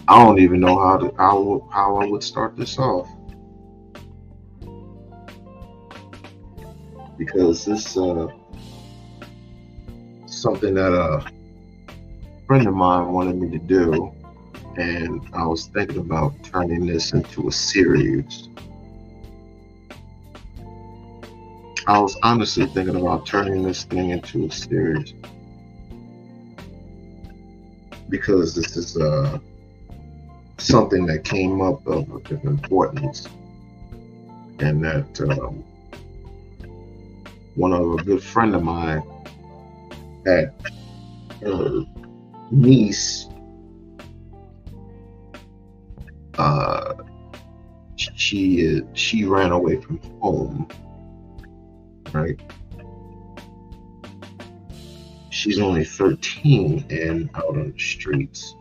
I don't even know how I would start this off, because this something that a friend of mine wanted me to do, and I was thinking about turning this into a series. I was honestly thinking about turning this thing into a series because this is something that came up of importance, and that one of a good friend of mine had her niece. Uh, she ran away from home, right? She's only 13 and out on the streets,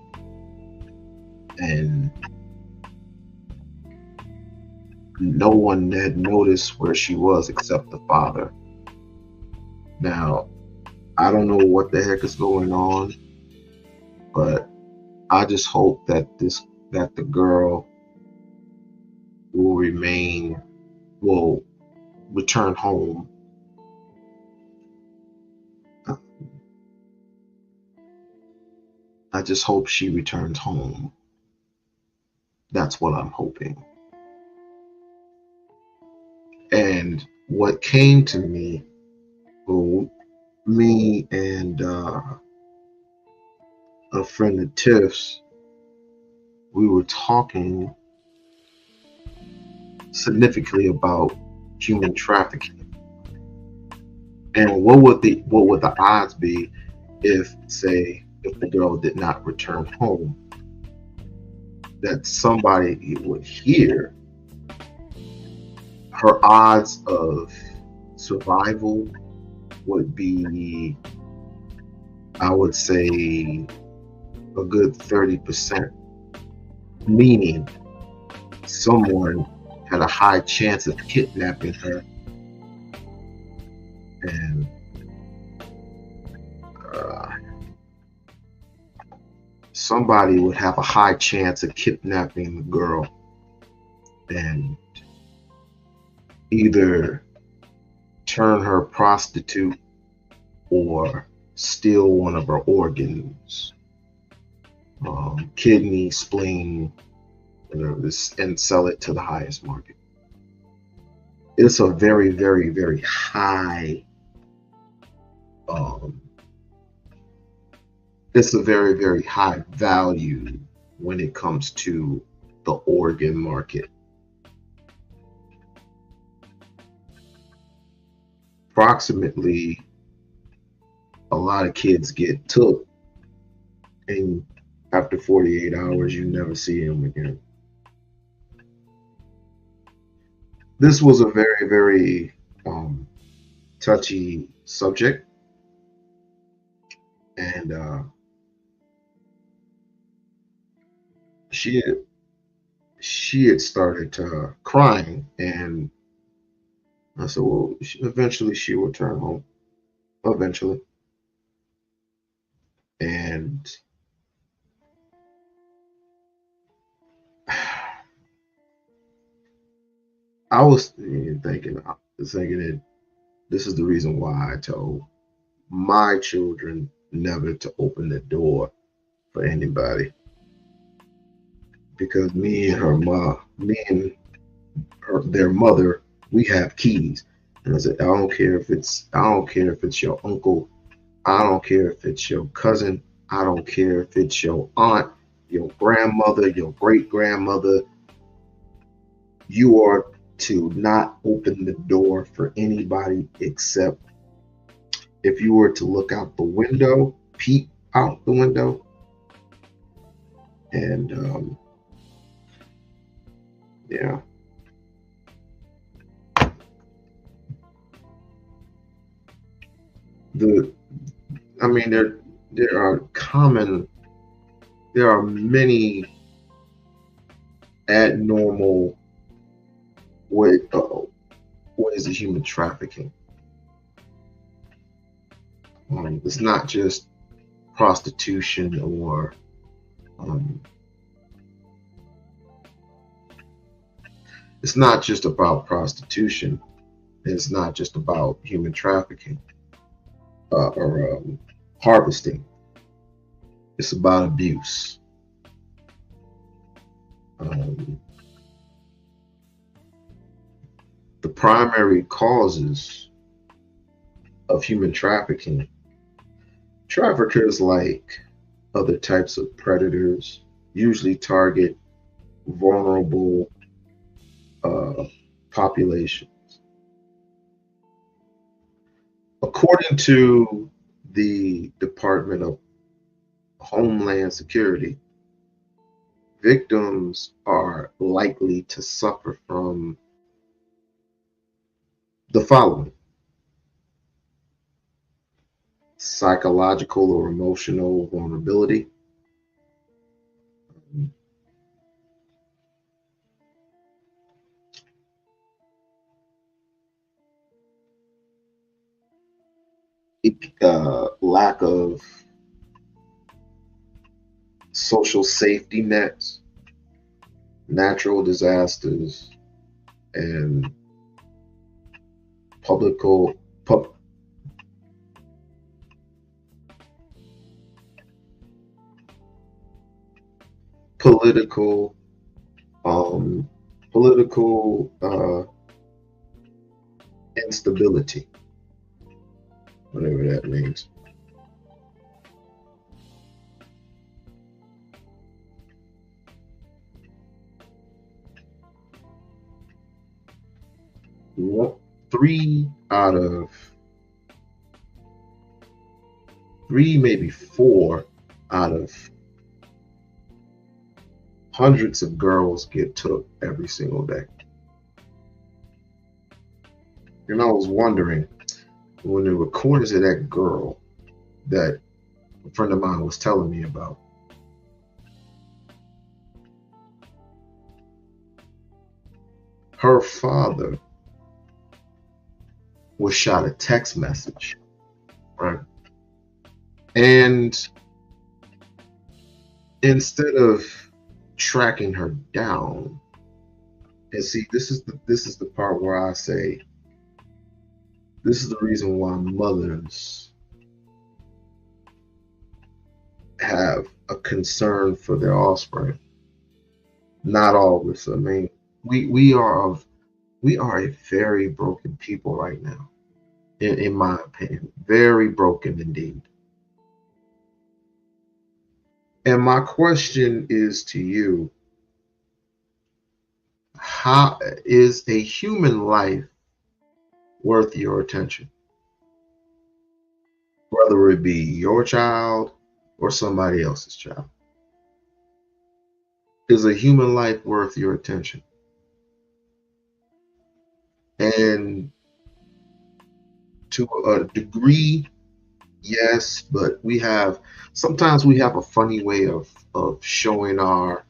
and no one had noticed where she was except the father. Now, I don't know what the heck is going on, but I just hope that the girl will remain will return home. I just hope she returns home. That's what I'm hoping. And what came to me, well, me and a friend of Tiff's, we were talking significantly about human trafficking, and what would the odds be if, say, if the girl did not return home, that somebody would hear. Her odds of survival would be, I would say, a good 30%, meaning someone had a high chance of kidnapping her, and uh, somebody would have a high chance of kidnapping the girl and either turn her prostitute or steal one of her organs, kidney, spleen, whatever this, and sell it to the highest market. It's a very, very, very high. Um, it's a very, very high value when it comes to the organ market. Approximately, a lot of kids get took, and after 48 hours, you never see them again. This was a very, very touchy subject, and she had, she had started crying, and I said, "Well, eventually she will return home. Eventually." And I was thinking that this is the reason why I told my children never to open the door for anybody, because me and their mother, we have keys. And I said, I don't care if it's your uncle, I don't care if it's your cousin, I don't care if it's your aunt, your grandmother, your great grandmother. You are to not open the door for anybody, except if you were to look out the window, peep out the window, and yeah, the I mean there are there are many abnormal way, ways of human trafficking. It's not just prostitution or um, It's not just about prostitution. It's not just about human trafficking or harvesting. It's about abuse. Um, the primary causes of human trafficking, traffickers, like other types of predators, usually target vulnerable uh, populations. According to the Department of Homeland Security, victims are likely to suffer from the following: psychological or emotional vulnerability, lack of social safety nets, natural disasters, and publical, pu- political, um, political instability, whatever that means. One, three out of three, maybe four out of hundreds of girls get took every single day. And I was wondering, when the recordings of that girl that a friend of mine was telling me about, her father was shot a text message, right? And instead of tracking her down, and see, this is the part where I say this is the reason why mothers have a concern for their offspring. Not all of us. I mean, we are a very broken people right now, in my opinion, very broken indeed. And my question is to you: how is a human life worth your attention, whether it be your child or somebody else's child? Is a human life worth your attention? And to a degree, yes, but sometimes we have a funny way of showing our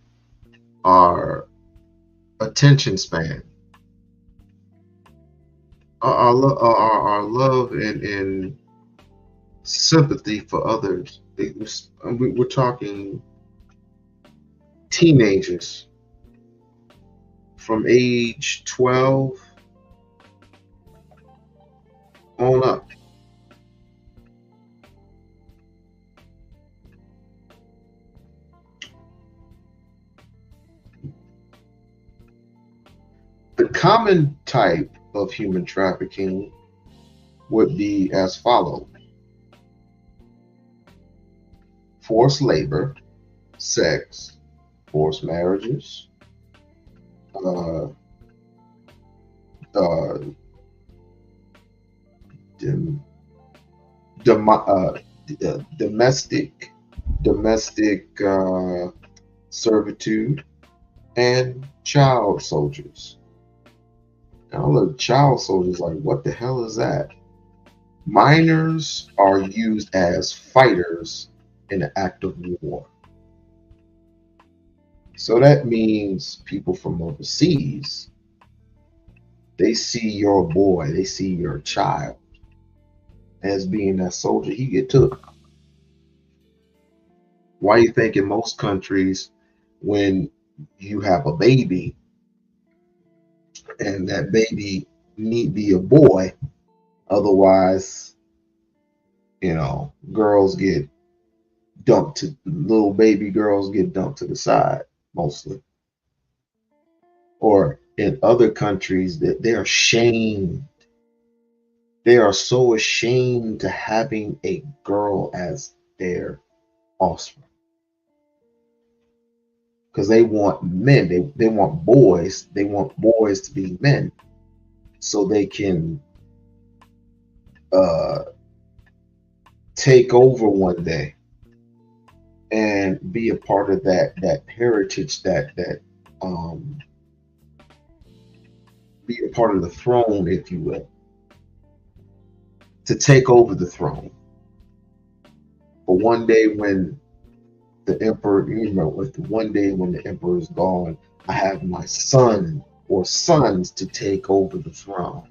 attention span, our love and sympathy for others. We're talking teenagers from age 12 on up. The common type of human trafficking would be as follows: forced labor, sex, forced marriages, uh, uh, dem, dem, domestic servitude, and child soldiers. Now, look, child soldiers, like, what the hell is that? Minors are used as fighters in an act of war. So that means people from overseas, they see your boy, they see your child as being that soldier. He get took. Why you think in most countries, when you have a baby, and that baby need be a boy. Otherwise, girls get dumped to little baby girls get dumped to the side mostly. Or in other countries that they're ashamed. They are so ashamed to having a girl as their offspring. Because they want men, they want boys, to be men so they can take over one day and be a part of that heritage, that be a part of the throne, if you will, to take over the throne. But one day when the emperor, one day when the emperor is gone, I have my son or sons to take over the throne.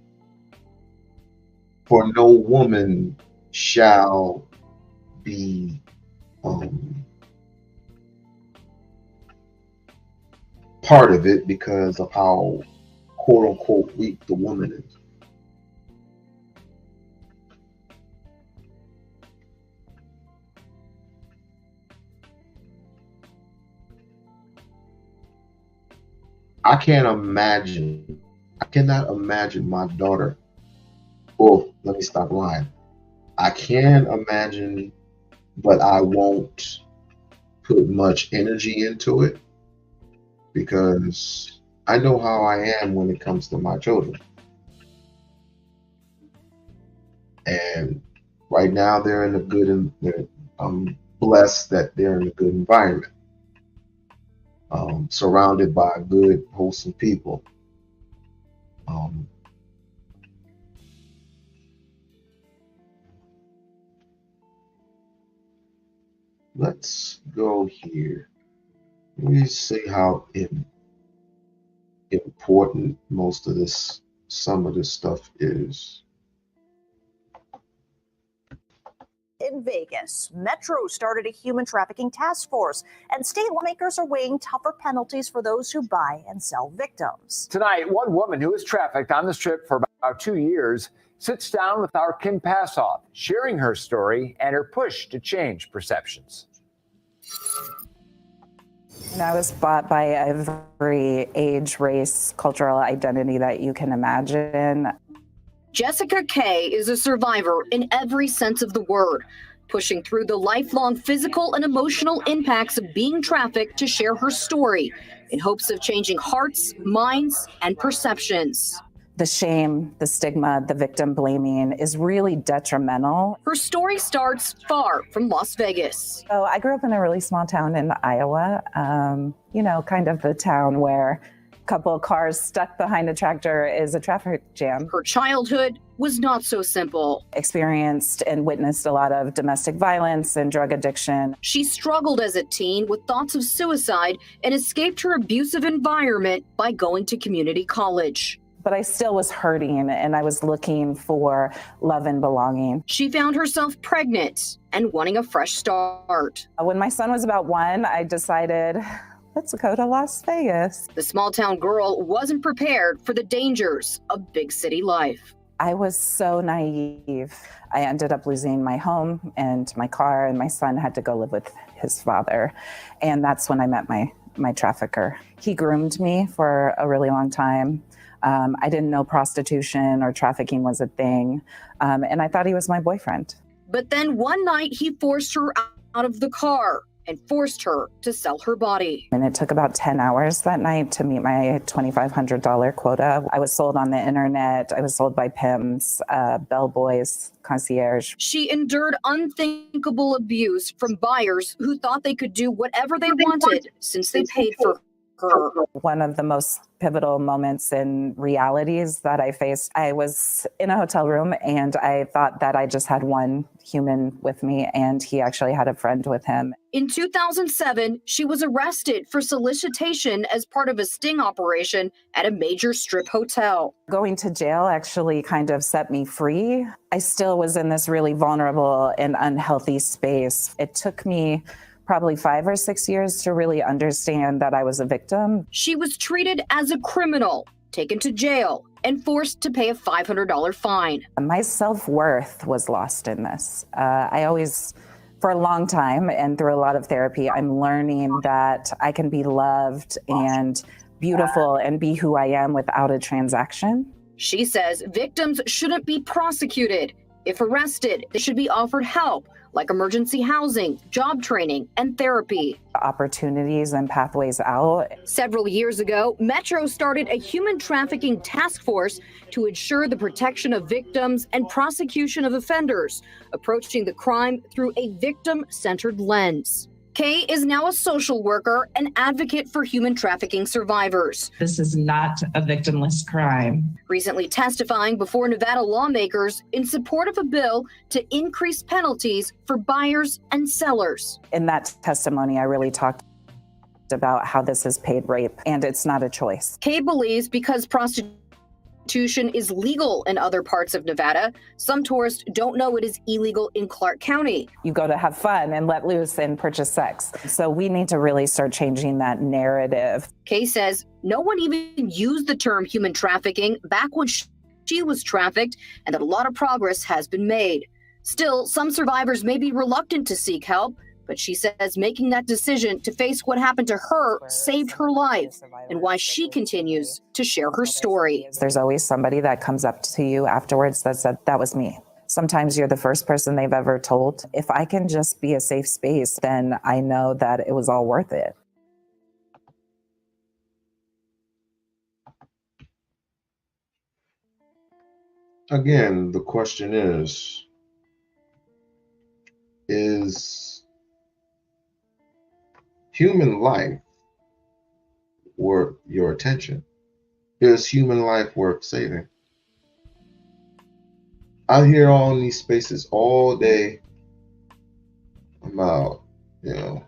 For no woman shall be part of it because of how quote unquote weak the woman is. I cannot imagine my daughter. Oh, let me stop lying. I can imagine, but I won't put much energy into it because I know how I am when it comes to my children. And right now they're in a good, I'm blessed that they're in a good environment. Surrounded by good, wholesome people. Let's go here. Let me see how important some of this stuff is. In Vegas, Metro started a human trafficking task force, and state lawmakers are weighing tougher penalties for those who buy and sell victims. Tonight, one woman who was trafficked on the Strip for about 2 years sits down with our Kim Passoff, sharing her story and her push to change perceptions. I was bought by every age, race, cultural identity that you can imagine. Jessica Kay is a survivor in every sense of the word, pushing through the lifelong physical and emotional impacts of being trafficked to share her story in hopes of changing hearts, minds, and perceptions. The shame, the stigma, the victim blaming is really detrimental. Her story starts far from Las Vegas. So I grew up in a really small town in Iowa, kind of the town where couple of cars stuck behind a tractor is a traffic jam. Her childhood was not so simple. Experienced and witnessed a lot of domestic violence and drug addiction. She struggled as a teen with thoughts of suicide and escaped her abusive environment by going to community college. But I still was hurting and I was looking for love and belonging. She found herself pregnant and wanting a fresh start. When my son was about 1, I decided, let's go to Las Vegas. The small town girl wasn't prepared for the dangers of big city life. I was so naive. I ended up losing my home and my car, and my son had to go live with his father. And that's when I met my trafficker. He groomed me for a really long time. I didn't know prostitution or trafficking was a thing. And I thought he was my boyfriend. But then one night he forced her out of the car and forced her to sell her body. And it took about 10 hours that night to meet my $2,500 quota. I was sold on the internet. I was sold by pimps, bellboys, concierge. She endured unthinkable abuse from buyers who thought they could do whatever they wanted since they paid for her. One of the most pivotal moments in realities that I faced, I was in a hotel room and I thought that I just had one human with me, and he actually had a friend with him. In 2007, she was arrested for solicitation as part of a sting operation at a major strip hotel. Going to jail actually kind of set me free. I still was in this really vulnerable and unhealthy space. It took me probably 5 or 6 years to really understand that I was a victim. She was treated as a criminal taken to jail, and forced to pay a $500 fine. My self-worth was lost in this. I always, for a long time and through a lot of therapy, I'm learning that I can be loved and beautiful and be who I am without a transaction. She says victims shouldn't be prosecuted. If arrested, they should be offered help, like emergency housing, job training, and therapy. Opportunities and pathways out. Several years ago, Metro started a human trafficking task force to ensure the protection of victims and prosecution of offenders, approaching the crime through a victim-centered lens. Kay is now a social worker and advocate for human trafficking survivors. This is not a victimless crime. Recently testifying before Nevada lawmakers in support of a bill to increase penalties for buyers and sellers. In that testimony, I really talked about how this is paid rape, and it's not a choice. Kay believes because prostitution is legal in other parts of Nevada, some tourists don't know it is illegal in Clark County. You go to have fun and let loose and purchase sex. So we need to really start changing that narrative. Kay says no one even used the term human trafficking back when she was trafficked, and that a lot of progress has been made. Still, some survivors may be reluctant to seek help, but she says making that decision to face what happened to her saved her life, and why she continues to share her story. There's always somebody that comes up to you afterwards that said, that was me. Sometimes you're the first person they've ever told. If I can just be a safe space, then I know that it was all worth it. Again, the question is human life worth your attention? Is human life worth saving? I hear all in these spaces all day about, the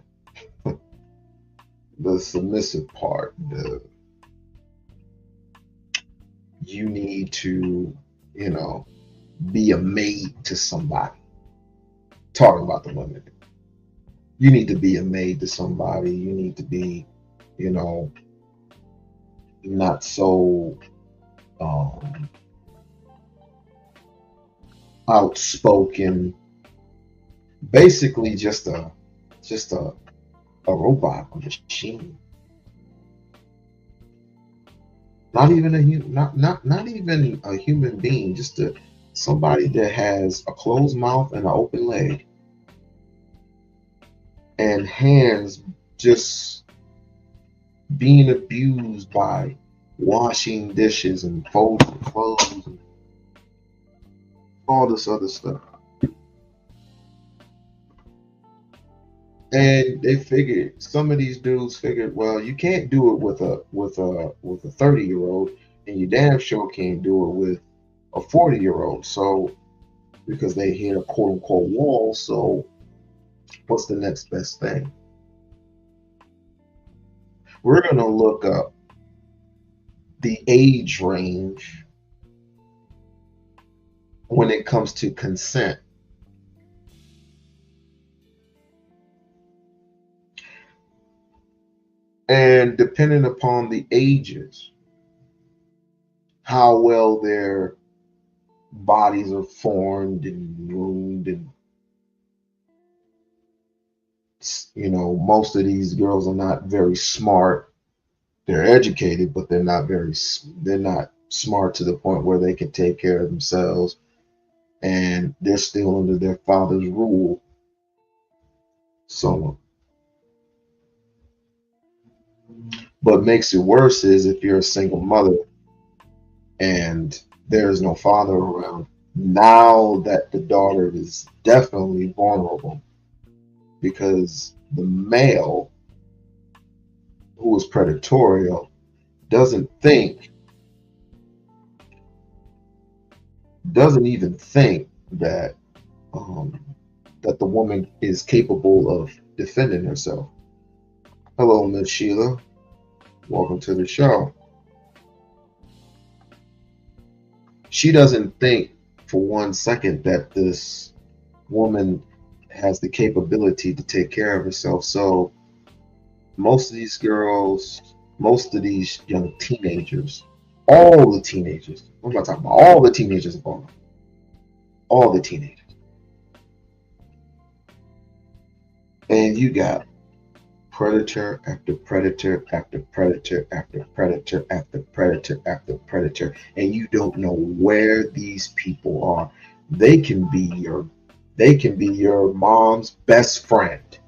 submissive part, you need to, be a maid to somebody. Talking about the women. You need to be a maid to somebody. You need to be, not so outspoken. Basically, just a robot, a machine. Not even a human being. Just somebody that has a closed mouth and an open leg. And hands just being abused by washing dishes and folding clothes and all this other stuff. And they figured, some of these dudes figured, well, you can't do it with a 30-year-old, and you damn sure can't do it with a 40-year-old. So, because they hit a quote unquote wall, so what's the next best thing? We're going to look up the age range when it comes to consent. And depending upon the ages, how well their bodies are formed and groomed, and most of these girls are not very smart. They're educated, but they're not smart to the point where they can take care of themselves, and they're still under their father's rule. So, what makes it worse is if you're a single mother and there is no father around, now that the daughter is definitely vulnerable, because the male who is predatorial doesn't even think that that the woman is capable of defending herself. Hello, Miss Sheila. Welcome to the show. She doesn't think for 1 second that this woman has the capability to take care of herself. So most of these girls, most of these young teenagers All the teenagers. I'm not talking about all the teenagers involved. All the teenagers. And you got predator after predator after predator after predator after predator after predator, and you don't know where these people are. They can be your mom's best friend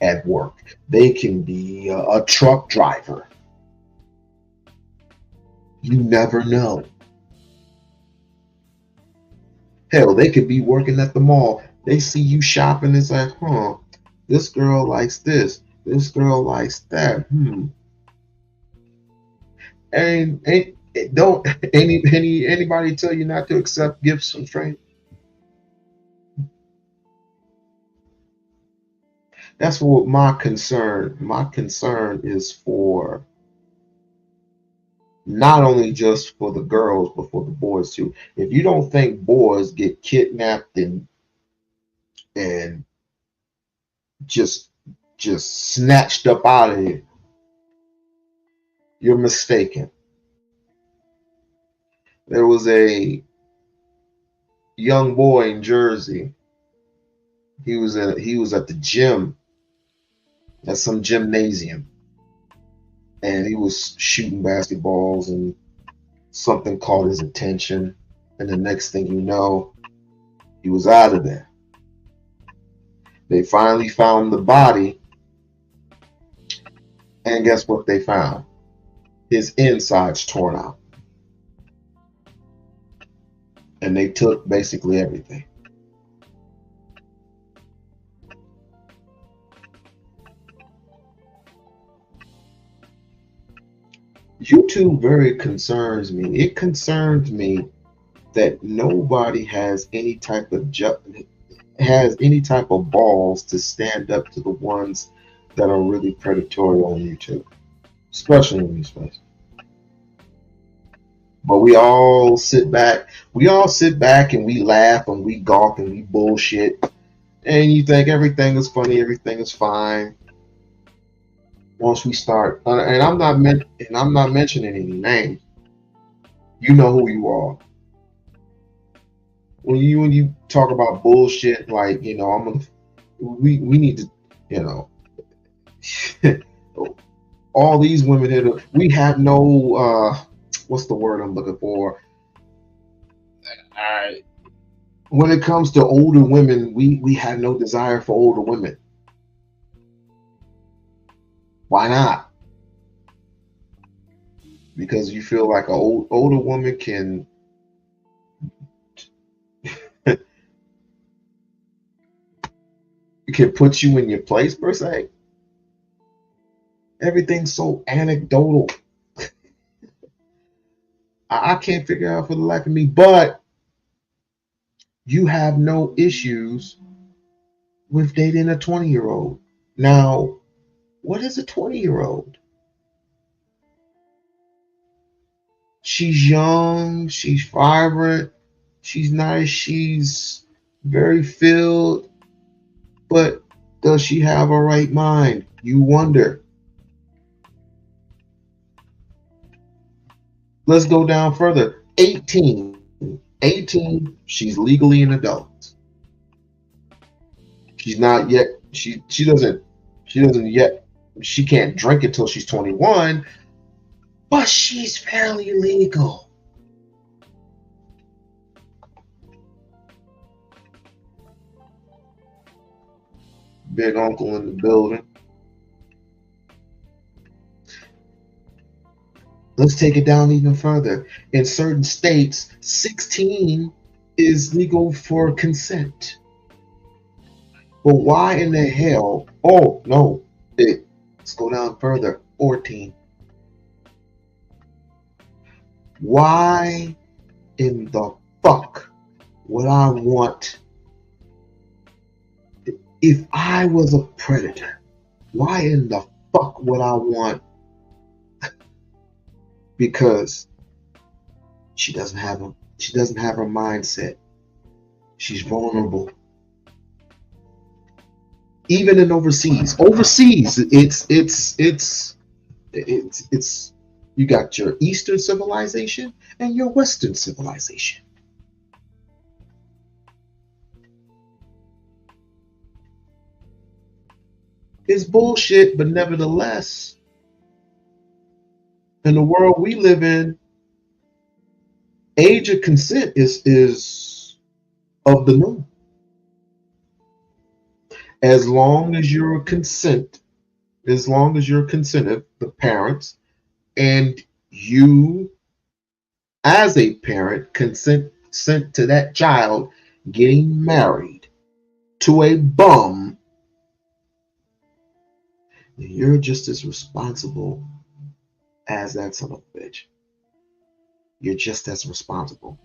at work. They can be a truck driver. You never know. Hell, they could be working at the mall. They see you shopping. It's like, this girl likes this. This girl likes that. And don't anybody tell you not to accept gifts from strangers? That's what my concern. My concern is for not only just for the girls, but for the boys too. If you don't think boys get kidnapped and just snatched up out of here, you're mistaken. There was a young boy in Jersey. He was at the gym, at some gymnasium, and he was shooting basketballs, and something caught his attention, and the next thing you know, he was out of there. They finally found the body, and guess what they found? His insides torn out. And they took basically everything. YouTube very concerns me. It concerns me that nobody has any type of balls to stand up to the ones that are really predatory on YouTube, especially in these places. But we all sit back and we laugh and we gawk and we bullshit, and you think everything is funny, everything is fine. Once we start, and I'm not mentioning any names, you know who you are. When you talk about bullshit, like, we need to, all these women here, we have no what's the word I'm looking for? When it comes to older women, we have no desire for older women. Why not? Because you feel like an older woman can put you in your place, per se. Everything's so anecdotal. I can't figure out for the life of me, but you have no issues with dating a 20-year-old. Now, what is a 20-year-old? She's young, she's vibrant, she's nice, she's very filled, but does she have a right mind? You wonder. Let's go down further. 18, she's legally an adult. She's not yet, she doesn't yet, she can't drink until she's 21, but she's fairly legal. Big uncle in the building. Let's take it down even further. In certain states, 16 is legal for consent. But why in the hell? Oh, no. Let's go down further. 14. Why in the fuck would I want, if I was a predator, why in the fuck would I want, because she doesn't have her mindset. She's vulnerable. Even in overseas, it's You got your Eastern civilization and your Western civilization. It's bullshit, but nevertheless, in the world we live in, age of consent is of the norm. As long as you're consentive, the parents, and you as a parent consent to that child getting married to a bum, you're just as responsible as that son of a bitch. You're just as responsible.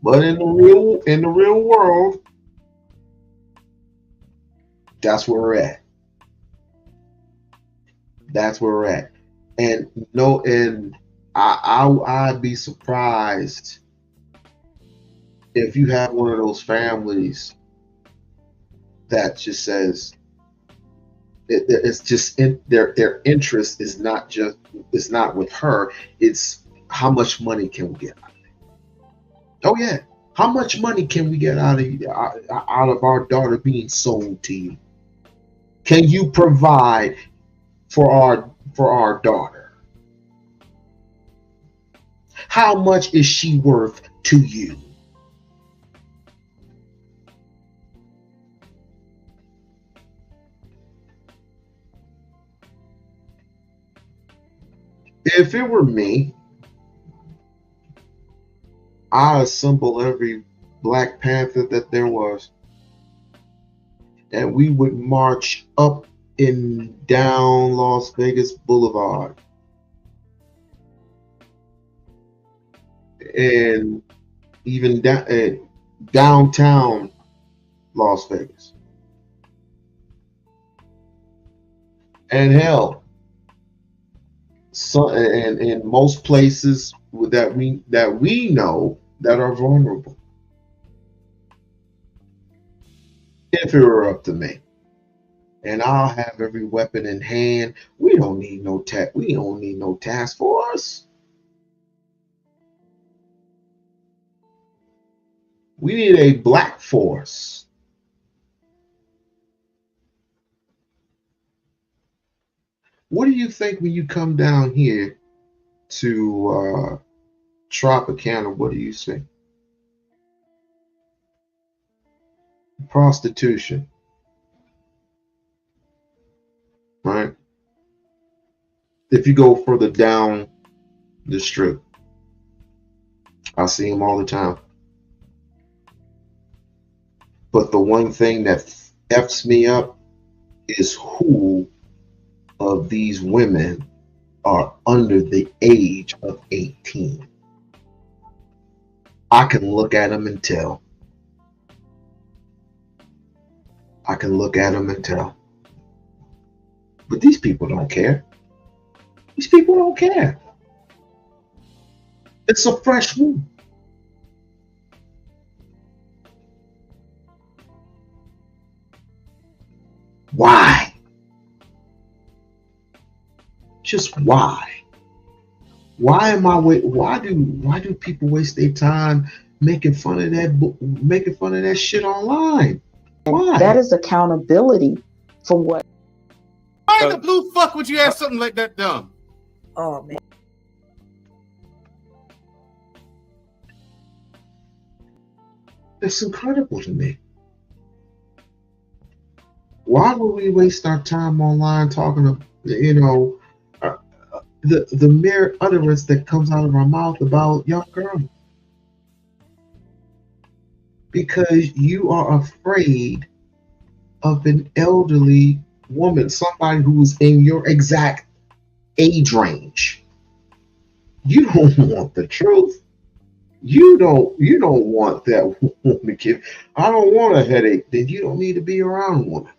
But in the real world, that's where we're at. That's where we're at. And no, and I'd be surprised if you have one of those families that just says it's just their interest is not with her. It's how much money can we get out of it? Oh yeah, how much money can we get out of our daughter being sold to you? Can you provide for our daughter? How much is she worth to you? If it were me, I'd assemble every Black Panther that there was, and we would march up and down Las Vegas Boulevard and even downtown Las Vegas. And hell, and in most places that we know that are vulnerable. If it were up to me, and I'll have every weapon in hand. We don't need no task force. We need a black force. What do you think when you come down here to Tropicana? What do you see? Prostitution, right? If you go further down the strip, I see them all the time. But the one thing that F's me up is who of these women are under the age of 18. I can look at them and tell. But these people don't care. It's a fresh wound. Why? Just why? Why do people waste their time making fun of that shit online? Why? That is accountability for what. Why in the blue fuck would you ask something like that dumb? Oh man. It's incredible to me. Why would we waste our time online talking to, the mere utterance that comes out of our mouth about young girls? Because you are afraid of an elderly woman, somebody who's in your exact age range. You don't want the truth. You don't want that woman to give. I don't want a headache. Then you don't need to be around a woman.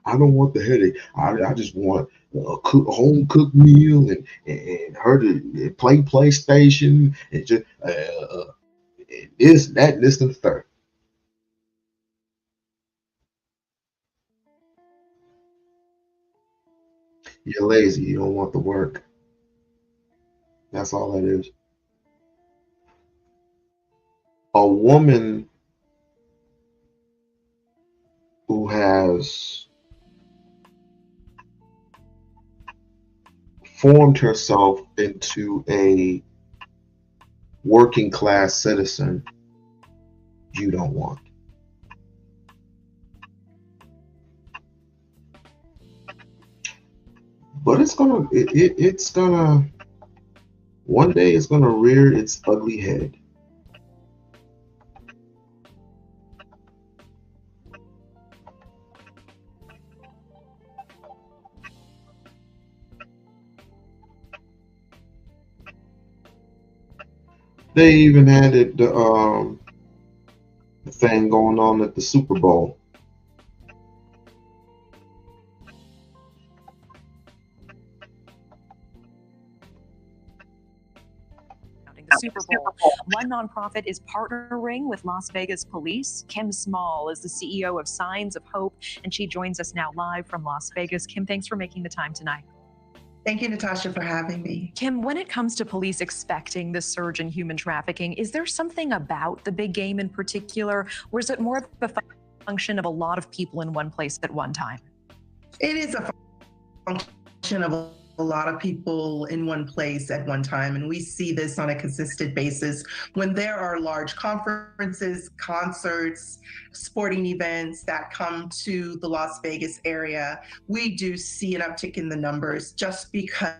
I don't want the headache. I just want a home cooked meal and her to play PlayStation and just this, and the third. You're lazy. You don't want the work. That's all that is. A woman who has formed herself into a working class citizen, you don't want. But it's gonna, it's gonna, one day it's gonna rear its ugly head. They even had it, the thing going on at the Super Bowl. The Super Bowl. One nonprofit is partnering with Las Vegas police. Kim Small is the CEO of Signs of Hope, and she joins us now live from Las Vegas. Kim, thanks for making the time tonight. Thank you, Natasha, for having me. Kim, when it comes to police expecting the surge in human trafficking, is there something about the big game in particular, or is it more of a function of a lot of people in one place at one time? It is a function of a lot of people in one place at one time, and we see this on a consistent basis when there are large conferences, concerts, sporting events that come to the Las Vegas area. We do see an uptick in the numbers just because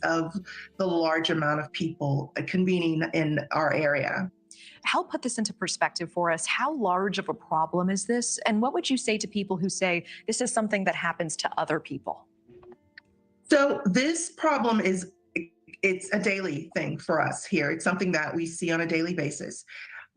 of the large amount of people convening in our area. Help put this into perspective for us. How large of a problem is this? And what would you say to people who say this is something that happens to other people? So this problem it's a daily thing for us here. It's something that we see on a daily basis.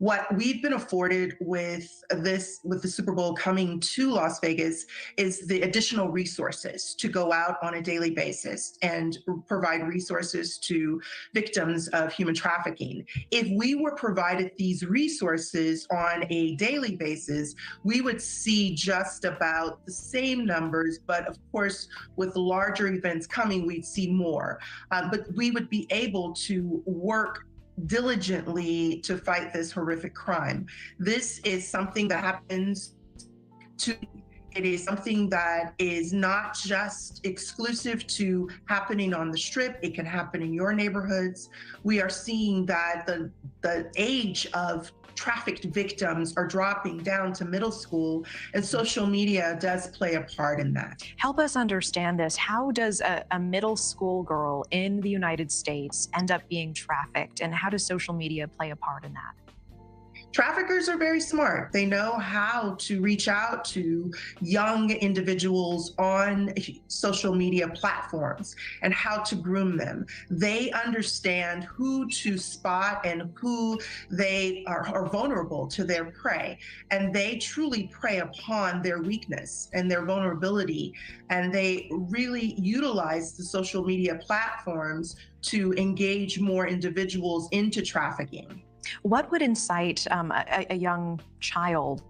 What we've been afforded with the Super Bowl coming to Las Vegas is the additional resources to go out on a daily basis and provide resources to victims of human trafficking. If we were provided these resources on a daily basis, we would see just about the same numbers, but of course, with larger events coming, we'd see more. But we would be able to work diligently to fight this horrific crime. This is something that happens it is something that is not just exclusive to happening on the Strip. It can happen in your neighborhoods. We are seeing that the age of trafficked victims are dropping down to middle school, and social media does play a part in that. Help us understand this. How does a middle school girl in the United States end up being trafficked, and how does social media play a part in that? Traffickers are very smart. They know how to reach out to young individuals on social media platforms and how to groom them. They understand who to spot and who they are vulnerable to their prey. And they truly prey upon their weakness and their vulnerability. And they really utilize the social media platforms to engage more individuals into trafficking. What would incite a young child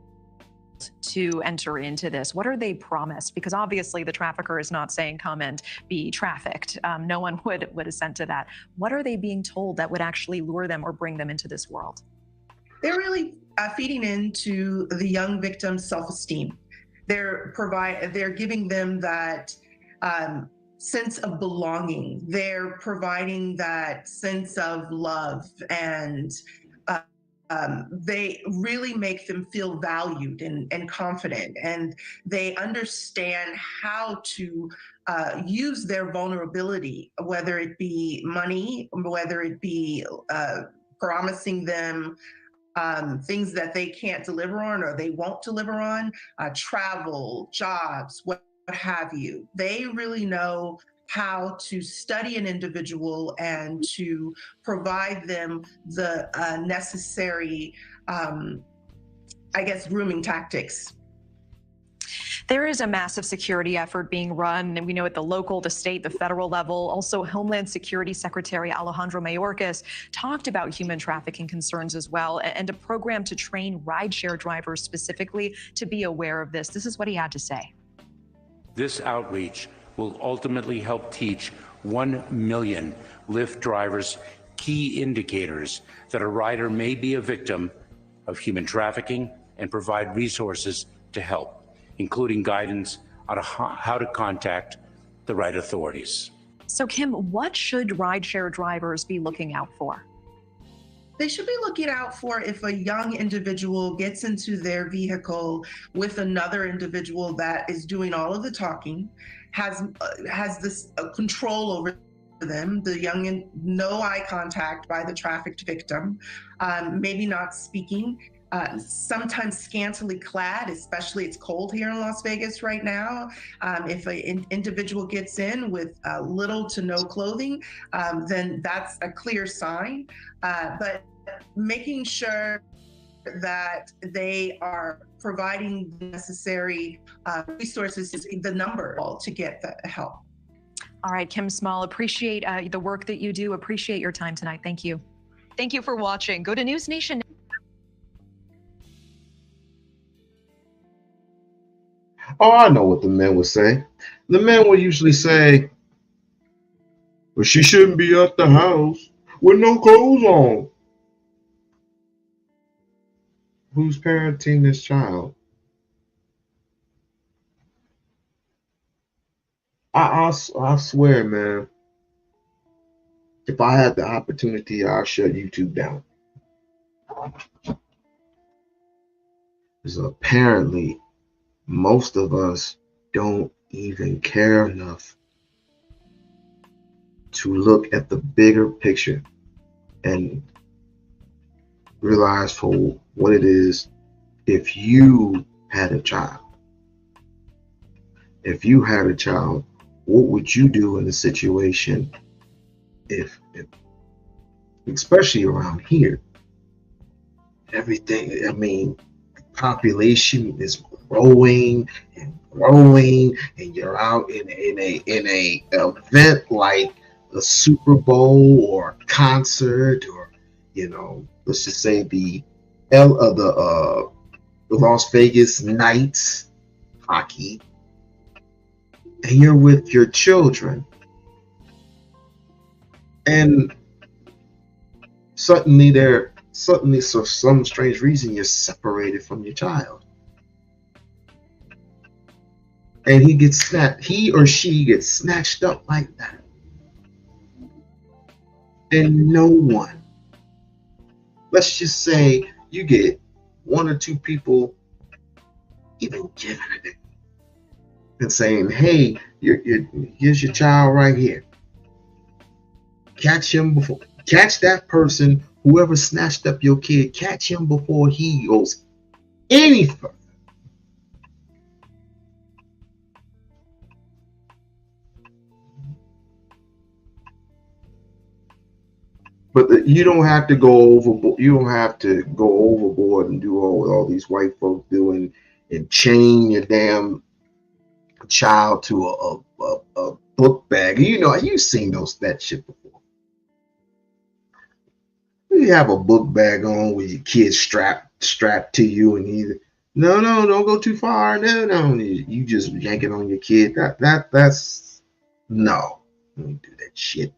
to enter into this? What are they promised? Because obviously the trafficker is not saying come and be trafficked. No one would assent to that. What are they being told that would actually lure them or bring them into this world? They're really feeding into the young victim's self-esteem. They're giving them that sense of belonging. They're providing that sense of love, and they really make them feel valued and confident, and they understand how to use their vulnerability, whether it be money, whether it be promising them things that they can't deliver on or they won't deliver on, travel, jobs, what have you. They really know how to study an individual and to provide them the necessary, grooming tactics. There is a massive security effort being run, and we know at the local, the state, the federal level. Also, Homeland Security Secretary Alejandro Mayorkas talked about human trafficking concerns as well, and a program to train rideshare drivers specifically to be aware of this. This is what he had to say. This outreach will ultimately help teach 1 million Lyft drivers key indicators that a rider may be a victim of human trafficking and provide resources to help, including guidance on how to contact the right authorities. So, Kim, what should rideshare drivers be looking out for? They should be looking out for if a young individual gets into their vehicle with another individual that is doing all of the talking, has this control over them, the young, no eye contact by the trafficked victim, maybe not speaking, sometimes scantily clad, especially it's cold here in Las Vegas right now. If an individual gets in with little to no clothing, then that's a clear sign. But making sure that they are providing the necessary resources is the number to get the help. All right, Kim Small, appreciate the work that you do. Appreciate your time tonight. Thank you. Thank you for watching. Go to News Nation. Oh, I know what the men would say. The men would usually say, well, she shouldn't be at the house with no clothes on. Who's parenting this child? I swear, man, if I had the opportunity, I'd shut YouTube down. Because apparently, most of us don't even care enough to look at the bigger picture and realize for what it is. If you had a child, what would you do in a situation if especially around here, everything, I mean, population is growing, and you're out in a event like a Super Bowl or a concert, or let's just say the Las Vegas Knights hockey, and you're with your children, and suddenly for some strange reason you're separated from your child, and he or she gets snatched up like that, and no one, let's just say you get one or two people even giving it and saying, hey, here's your child right here. Catch that person, whoever snatched up your kid, catch him before he goes any further. But you don't have to go overboard. You don't have to go overboard and do all these white folks do and chain your damn child to a book bag. You've seen that shit before. You have a book bag on with your kid strapped to you, and either no, don't go too far. No, you just yanking on your kid. That's no. Don't do that shit.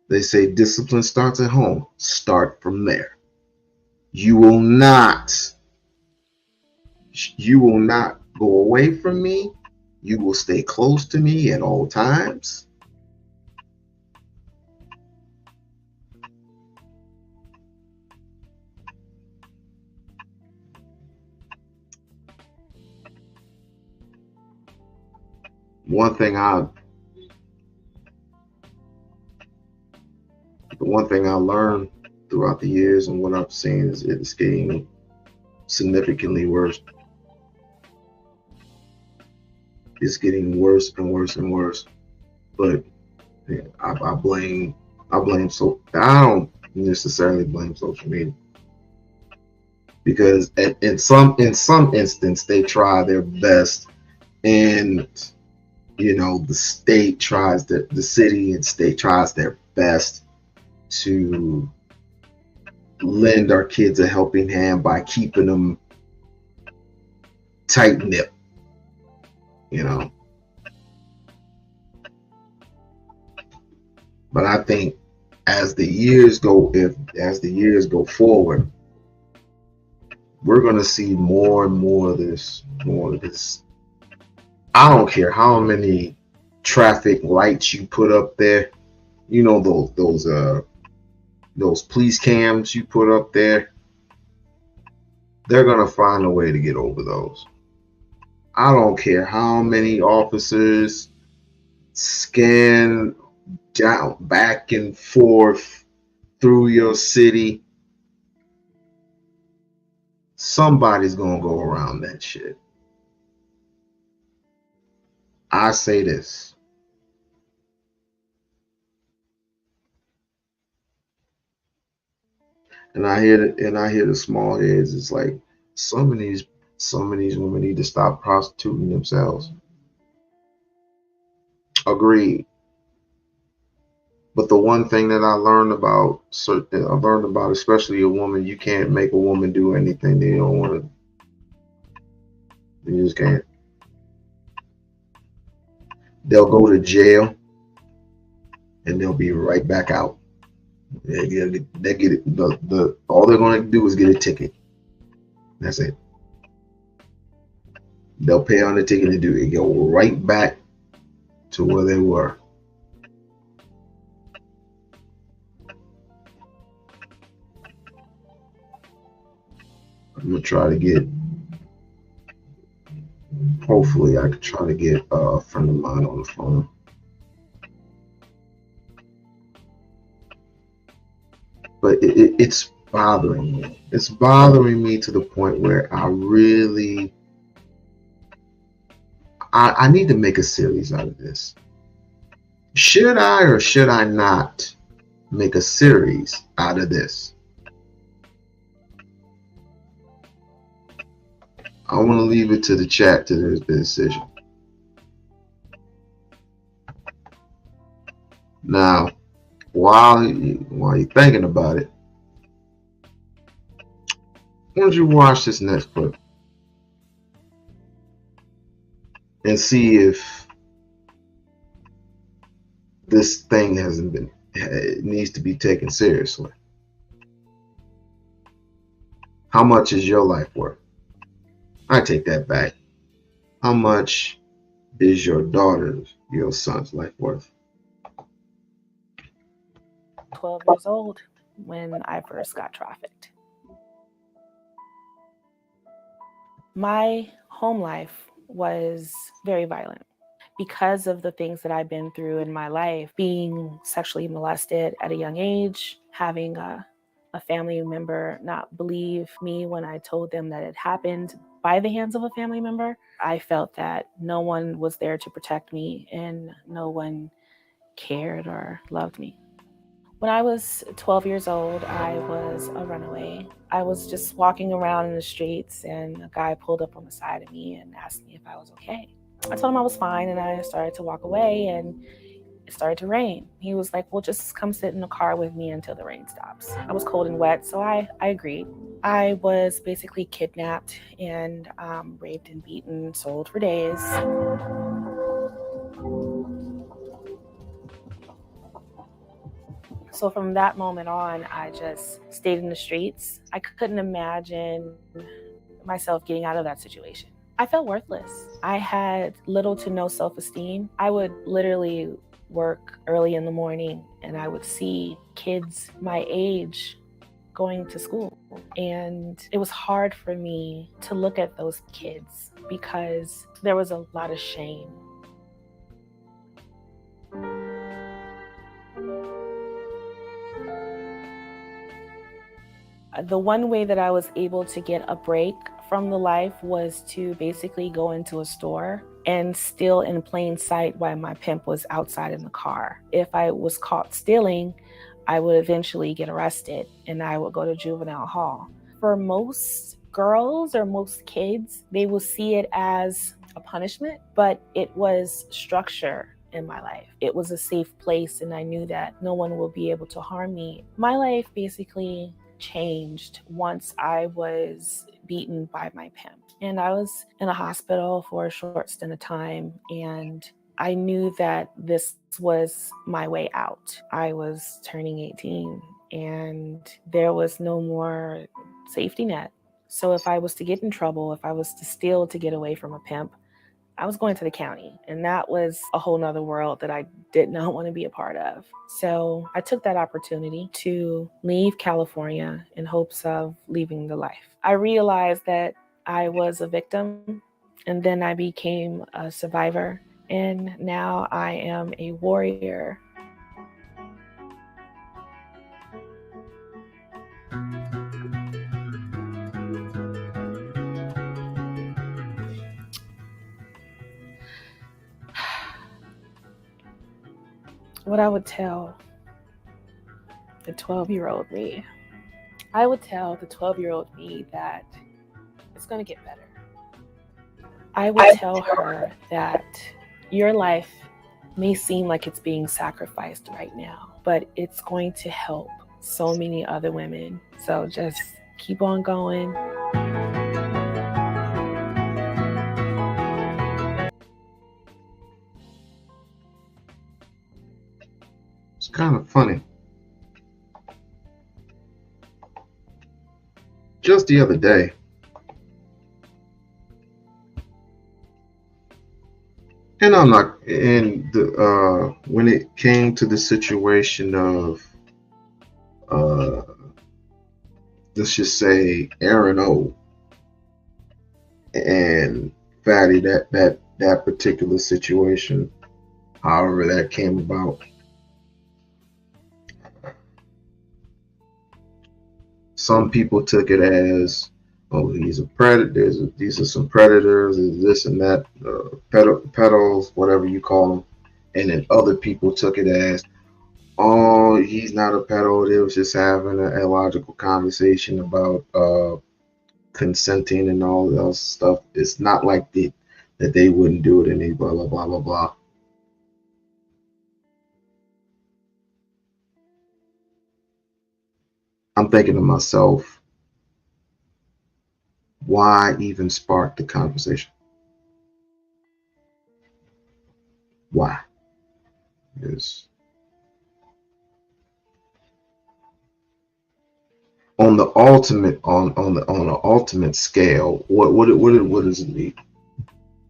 They say discipline starts at home. Start from there. You will not go away from me. You will stay close to me at all times. The one thing I learned throughout the years and what I've seen is it's getting significantly worse. It's getting worse and worse and worse. But I don't necessarily blame social media, because in some instance they try their best, and the city and state tries their best to lend our kids a helping hand by keeping them tight-knit, But I think as the years go forward, we're gonna see more and more of this, I don't care how many traffic lights you put up there, you know, those police cams you put up there, they're gonna find a way to get over those. I don't care how many officers scan down back and forth through your city. Somebody's gonna go around that shit. I say this. And I hear the small heads. It's like some of these women need to stop prostituting themselves. Agreed. But the one thing that I learned about, especially a woman, you can't make a woman do anything they don't want to. You just can't. They'll go to jail, and they'll be right back out. They get it. All they're going to do is get a ticket. That's it. They'll pay on the ticket and do it. Go right back to where they were. I'm gonna try to get. Hopefully, I could try to get a friend of mine on the phone. But it's bothering me. It's bothering me to the point where I really, I need to make a series out of this. Should I or should I not make a series out of this? I want to leave it to the chat to the decision. Now, while you're thinking about it, why don't you watch this next clip and see if this thing needs to be taken seriously. How much is your life worth? I take that back. How much is your son's life worth? 12 years old when I first got trafficked. My home life was very violent because of the things that I've been through in my life, being sexually molested at a young age, having a family member not believe me when I told them that it happened by the hands of a family member. I felt that no one was there to protect me and no one cared or loved me. When I was 12 years old, I was a runaway. I was just walking around in the streets and a guy pulled up on the side of me and asked me if I was okay. I told him I was fine and I started to walk away and it started to rain. He was like, well, just come sit in the car with me until the rain stops. I was cold and wet, so I agreed. I was basically kidnapped and raped and beaten, sold for days. So from that moment on, I just stayed in the streets. I couldn't imagine myself getting out of that situation. I felt worthless. I had little to no self-esteem. I would literally work early in the morning and I would see kids my age going to school. And it was hard for me to look at those kids because there was a lot of shame. The one way that I was able to get a break from the life was to basically go into a store and steal in plain sight while my pimp was outside in the car. If I was caught stealing, I would eventually get arrested and I would go to juvenile hall. For most girls or most kids, they will see it as a punishment, but it was structure in my life. It was a safe place and I knew that no one will be able to harm me. My life basically changed once I was beaten by my pimp. And I was in a hospital for a short stint of time and I knew that this was my way out. I was turning 18 and there was no more safety net. So if I was to get in trouble, if I was to steal to get away from a pimp, I was going to the county. And that was a whole nother world that I did not want to be a part of. So I took that opportunity to leave California in hopes of leaving the life. I realized that I was a victim, and then I became a survivor. And now I am a warrior. What I would tell the 12-year-old me, I would tell the 12-year-old me that it's going to get better. I would tell her that your life may seem like it's being sacrificed right now, but it's going to help so many other women. So just keep on going. It's kind of funny. Just the other day, and I'm not in the when it came to the situation of let's just say Aaron O and Fatty, that particular situation, however that came about. Some people took it as, oh, he's a predator. These are some predators, this and that, pedos, whatever you call them. And then other people took it as, oh, he's not a pedo. They was just having an illogical conversation about consenting and all that stuff. It's not like that they wouldn't do it, and they blah blah blah blah blah. I'm thinking to myself, why even spark the conversation? Why? Because on the ultimate on the ultimate scale, what does it mean?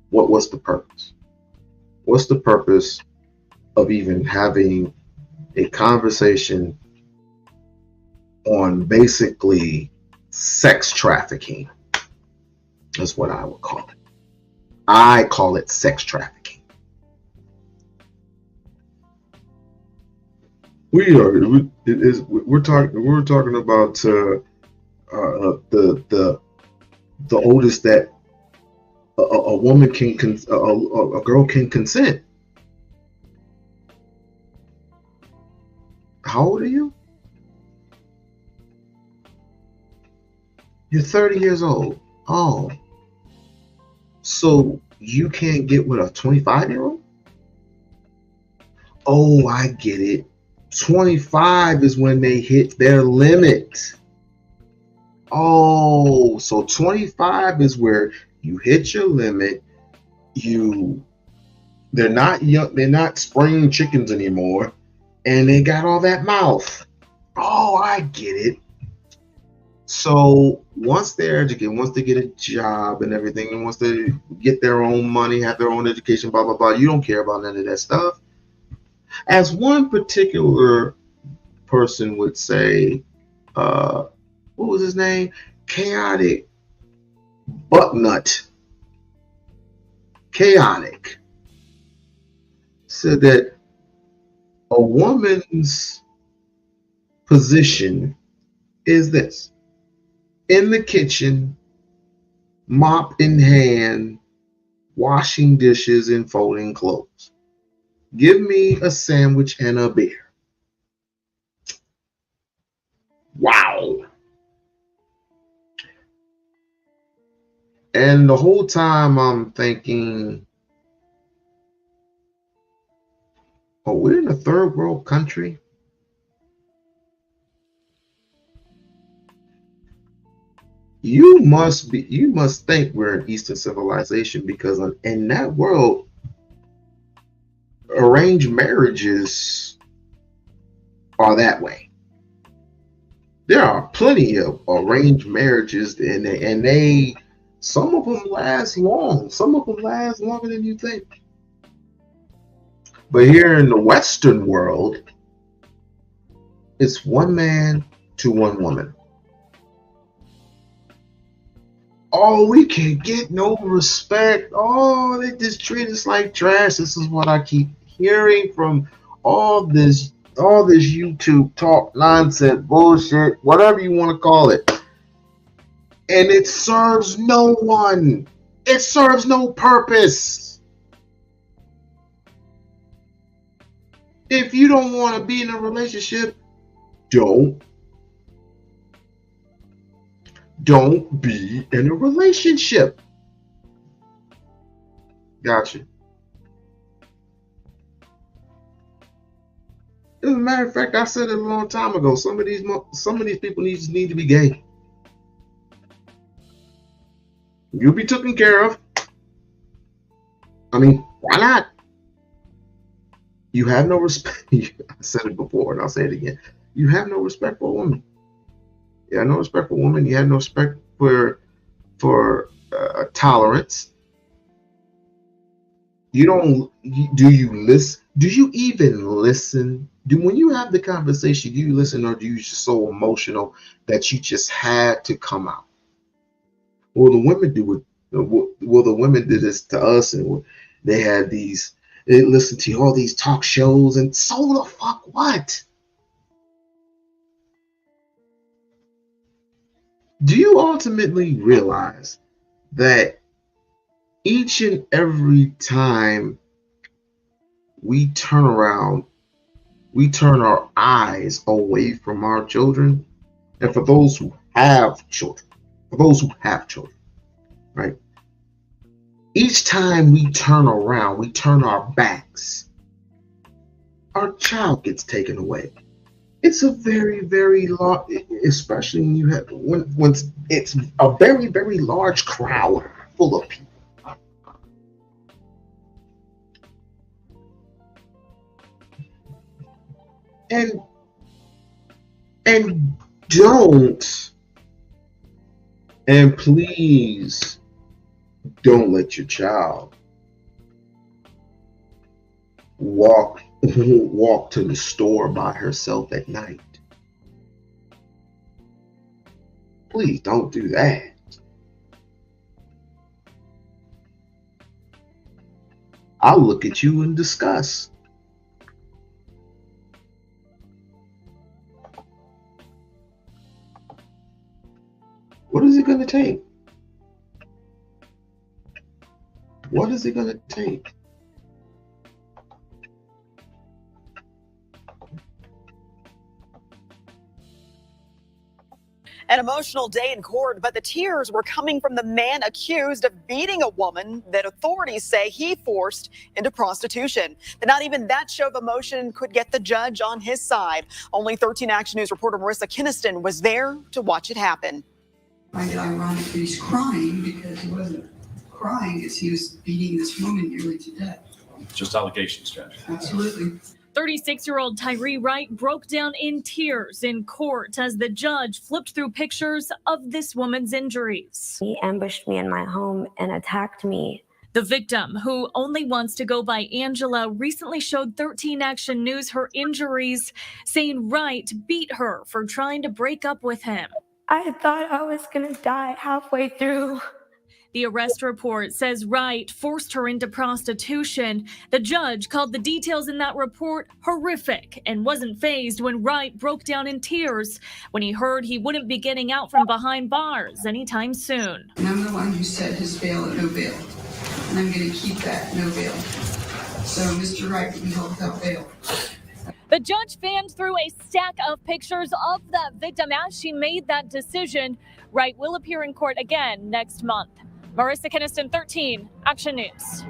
What's the purpose? What's the purpose of even having a conversation on basically sex trafficking? That's what I would call it. I call it sex trafficking. We're talking about the oldest that a woman can a girl can consent. How old are you? You're 30 years old. Oh, so you can't get with a 25-year-old? Oh, I get it. 25 is when they hit their limit. Oh, so 25 is where you hit your limit. They're not young, they're not spring chickens anymore, and they got all that mouth. Oh, I get it. So once they're educated, once they get a job and everything, and once they get their own money, have their own education, blah blah blah, you don't care about none of that stuff. As one particular person would say, what was his name? Chaotic Buttnut. Chaotic said that a woman's position is this: in the kitchen, mop in hand, washing dishes and folding clothes. Give me a sandwich and a beer. Wow. And the whole time I'm thinking, oh, we're in a third world country. You must think we're an Eastern civilization, because in that world, arranged marriages are that way. There are plenty of arranged marriages, and they some of them last long. Some of them last longer than you think. But here in the Western world, it's one man to one woman. Oh, we can't get no respect. Oh, they just treat us like trash. This is what I keep hearing from all this YouTube talk, nonsense, bullshit, whatever you want to call it. And it serves no one. It serves no purpose. If you don't want to be in a relationship, don't be in a relationship. Gotcha. As a matter of fact, I said it a long time ago. Some of these people need to be gay. You'll be taken care of. I mean, why not? You have no respect. I said it before, and I'll say it again. You have no respect for a woman. You have no respect for women. You have no respect for tolerance. You don't. Do you listen? Do you even listen? When you have the conversation, do you listen, or do you just so emotional that you just had to come out? Well, the women do it. Well, the women did this to us, and they had these. They listened to all these talk shows, and so the fuck what? Do you ultimately realize that each and every time we turn around, we turn our eyes away from our children? And for those who have children, right? Each time we turn around, we turn our backs, our child gets taken away. It's a very, very large, especially when it's a very, very large crowd full of people. And please don't let your child walk to the store by herself at night. Please don't do that. I'll look at you in disgust. What is it going to take? What is it going to take? An emotional day in court, but the tears were coming from the man accused of beating a woman that authorities say he forced into prostitution. But not even that show of emotion could get the judge on his side. Only 13 Action News reporter Marissa Kinniston was there to watch it happen. I find it ironic that he's crying because he wasn't crying as he was beating this woman nearly to death. Just allegations, Judge. Absolutely. 36-year-old Tyree Wright broke down in tears in court as the judge flipped through pictures of this woman's injuries. He ambushed me in my home and attacked me. The victim, who only wants to go by Angela, recently showed 13 Action News her injuries, saying Wright beat her for trying to break up with him. I thought I was going to die halfway through. The arrest report says Wright forced her into prostitution. The judge called the details in that report horrific and wasn't fazed when Wright broke down in tears when he heard he wouldn't be getting out from behind bars anytime soon. And I'm the one who set his bail at no bail. And I'm going to keep that no bail. So Mr. Wright will be held without bail. The judge fanned through a stack of pictures of that victim as she made that decision. Wright will appear in court again next month. Marissa Kinniston, 13 Action News.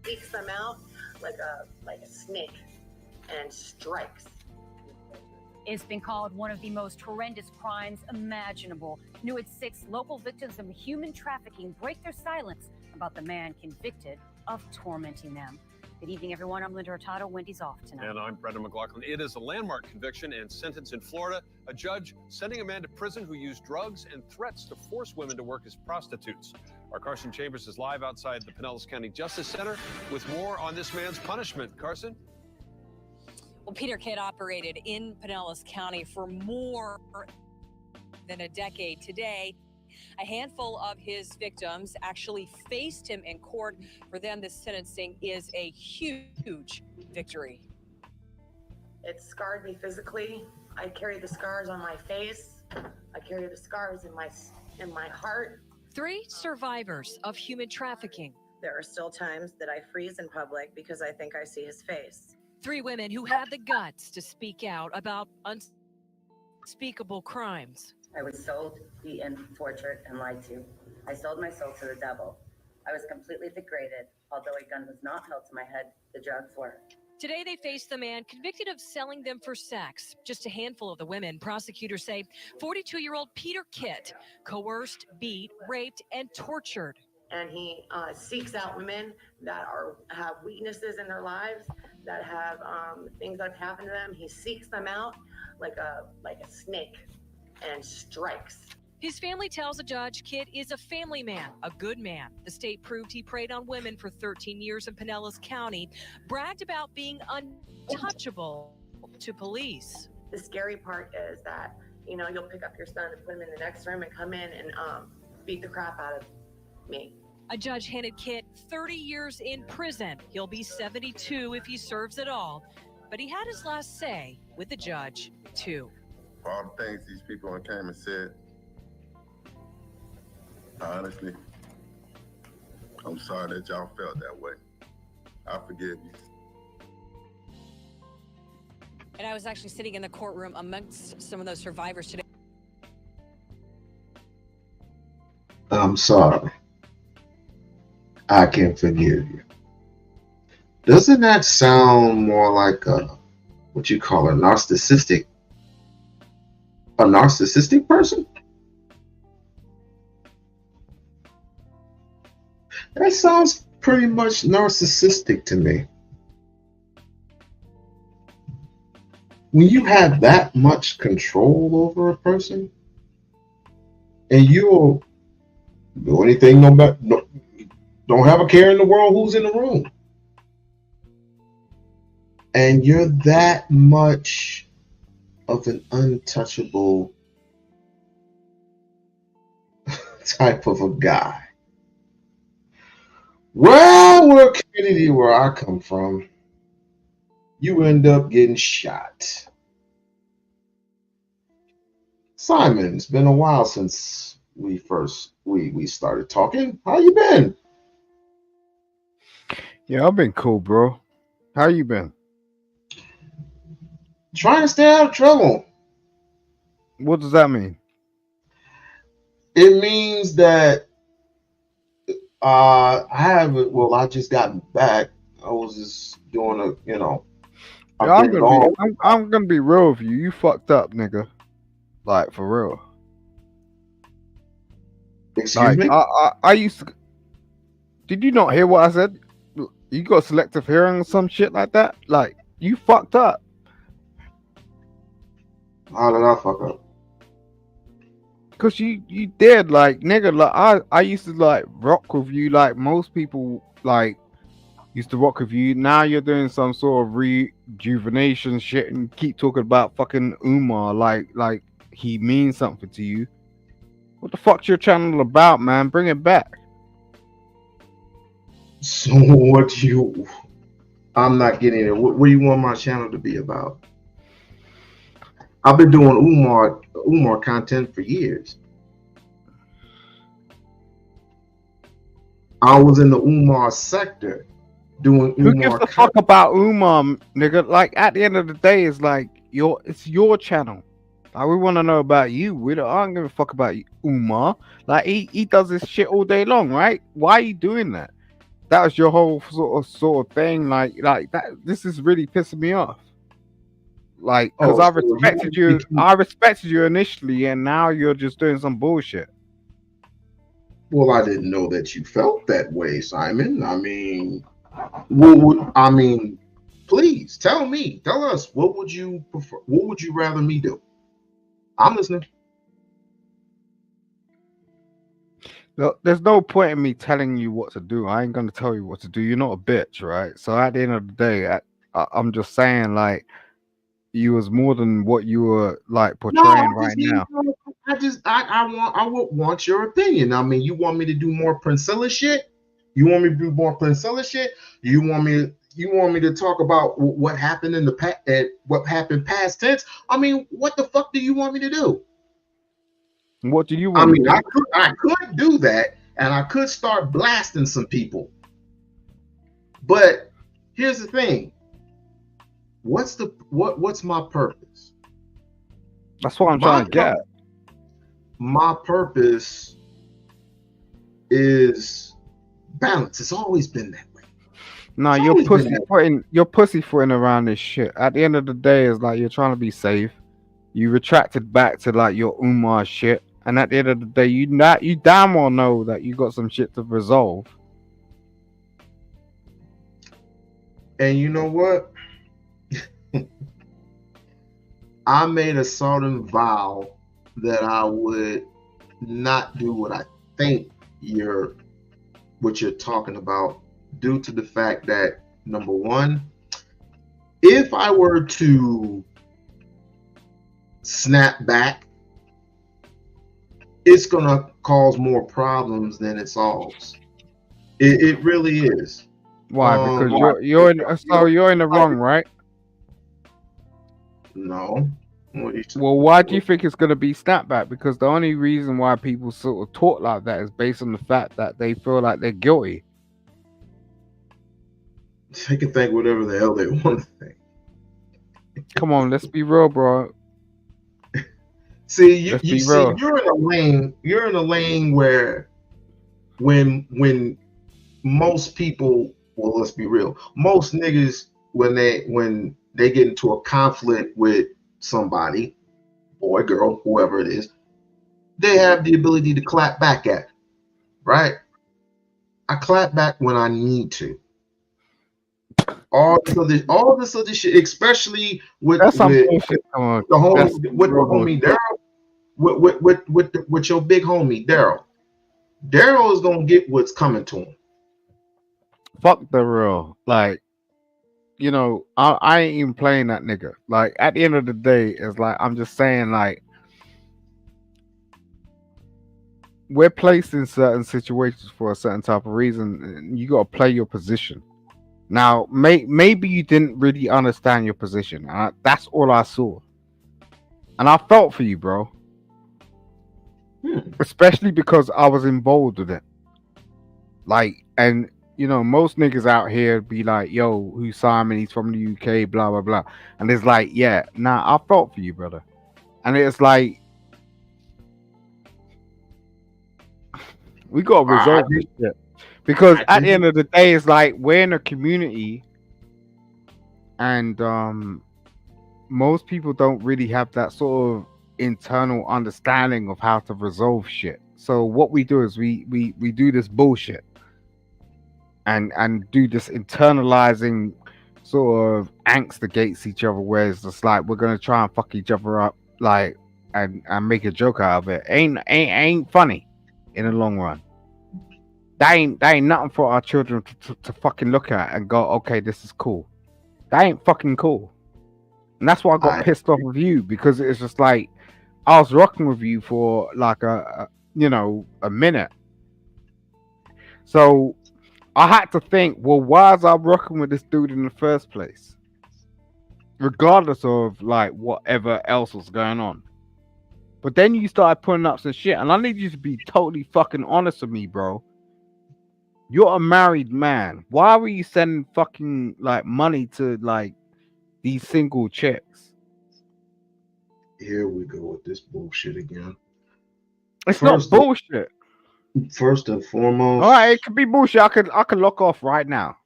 Takes them out like a snake and strikes. It's been called one of the most horrendous crimes imaginable. New at 6, local victims of human trafficking break their silence about the man convicted of tormenting them. Good evening, everyone. I'm Linda Hurtado. Wendy's off tonight. And I'm Brendan McLaughlin. It is a landmark conviction and sentence in Florida. A judge sending a man to prison who used drugs and threats to force women to work as prostitutes. Our Carson Chambers is live outside the Pinellas County Justice Center with more on this man's punishment. Carson? Well, Peter Kidd operated in Pinellas County for more than a decade. Today, a handful of his victims actually faced him in court. For them, this sentencing is a huge victory. It scarred me physically. I carry the scars on my face. I carry the scars in my heart. 3 survivors of human trafficking. There are still times that I freeze in public because I think I see his face. 3 women who had the guts to speak out about unspeakable crimes. I was sold, beaten, tortured, and lied to. I sold my soul to the devil. I was completely degraded. Although a gun was not held to my head, the drugs were. Today, they face the man convicted of selling them for sex. Just a handful of the women, prosecutors say 42-year-old Peter Kidd coerced, beat, raped, and tortured. And he seeks out women that have weaknesses in their lives, that have things that have happened to them. He seeks them out like a snake and strikes. His family tells a judge Kidd is a family man, a good man. The state proved he preyed on women for 13 years in Pinellas County, bragged about being untouchable to police. The scary part is that, you'll pick up your son and put him in the next room and come in and beat the crap out of me. A judge handed Kidd 30 years in prison. He'll be 72 if he serves it all. But he had his last say with the judge, too. For all the things these people came and said, honestly, I'm sorry that y'all felt that way. I forgive you. And I was actually sitting in the courtroom amongst some of those survivors today. I'm sorry. I can forgive you. Doesn't that sound more like what you call a narcissistic person? That sounds pretty much narcissistic to me. When you have that much control over a person, and you'll do anything, don't have a care in the world who's in the room, and you're that much of an untouchable type of a guy. Well, we're a community where I come from, you end up getting shot. Simon, it's been a while since we started talking. How you been? Yeah, I've been cool, bro. How you been? Trying to stay out of trouble. What does that mean? It means that I just got back. I was just doing I'm gonna be real with you. You fucked up, nigga. Like, for real. Excuse me? I used to. Did you not hear what I said? You got selective hearing or some shit like that? Like, you fucked up. How did I fuck up? Because you did, like, nigga, like, I used to, like, rock with you like most people, like, used to rock with you. Now you're doing some sort of rejuvenation shit and keep talking about fucking Umar like he means something to you. What the fuck's your channel about, man? Bring it back. So I'm not getting it. What do you want my channel to be about? I've been doing Umar content for years. I was in the Umar sector doing Umar. Who gives a fuck about Umar, nigga? Like, at the end of the day, it's like it's your channel. Like, we want to know about you. I don't give a fuck about you, Umar. Like, he does this shit all day long, right? Why are you doing that? That was your whole sort of thing. Like that. This is really pissing me off. Like, because Oh, so you want me to keep- I respected you initially, and now you're just doing some bullshit. Well, I didn't know that you felt that way, Simon. I mean, what would I mean? Please tell us what would you prefer? What would you rather me do? I'm listening. Look, there's no point in me telling you what to do. I ain't gonna tell you what to do. You're not a bitch, right? So at the end of the day, I'm just saying, like, you was more than what you were like No, I portraying right just need. now. I would want your opinion. I mean, you want me to do more Priscilla shit? You want me to do more Priscilla shit? You want me to talk about what happened in the past? What happened past tense? I mean, what the fuck do you want me to do? What do you I want mean, to do? I could do that, and I could start blasting some people. But here's the thing: what's my purpose? That's what I'm trying to get. My purpose is balance. It's always been that way. No, you're pussyfooting around this shit. At the end of the day, it's like you're trying to be safe. You retracted back to like your Umar shit, and at the end of the day, you damn well know that you got some shit to resolve. And you know what? I made a solemn vow that I would not do what I think what you're talking about, due to the fact that, number one, if I were to snap back, it's gonna cause more problems than it solves. It really is. Why? Because you're in the wrong, right? No. Well, why do you think it's going to be snapback? Because the only reason why people sort of talk like that is based on the fact that they feel like they're guilty. They can think whatever the hell they want to think. Come on, let's be real, bro. See, you're in a lane. You're in a lane where, when most people, well, let's be real, most niggas when they get into a conflict with somebody, boy, girl, whoever it is, they have the ability to clap back at, right? I clap back when I need to. All this other shit, especially with the homie Daryl, with your big homie Daryl. Daryl is gonna get what's coming to him. Fuck the real, like, you know, I ain't even playing that nigga. Like, at the end of the day, it's like I'm just saying, like, we're placed in certain situations for a certain type of reason, and you gotta play your position. Now, maybe you didn't really understand your position. That's all I saw, and I felt for you, bro. Especially because I was involved with it. Like, and you know, most niggas out here be like, "Yo, who's Simon? He's from the UK, blah blah blah," and it's like, "Yeah, nah, I felt for you, brother," and it's like, we gotta resolve this shit. Because at the end of the day, it's like we're in a community, and most people don't really have that sort of internal understanding of how to resolve shit. So what we do is we do this bullshit, and do this internalizing sort of angst against each other, where it's just like we're gonna try and fuck each other up, like, and make a joke out of it. Ain't funny in the long run. That ain't nothing for our children to fucking look at and go, okay, this is cool. That ain't fucking cool. And that's why I got pissed off with you, because it's just like I was rocking with you for like a minute. So I had to think, well, why was I rocking with this dude in the first place? Regardless of like whatever else was going on. But then you started putting up some shit, and I need you to be totally fucking honest with me, bro. You're a married man. Why were you sending fucking like money to like these single chicks? Here we go with this bullshit again. It's not bullshit. First and foremost, all right, it could be bullshit. I could lock off right now.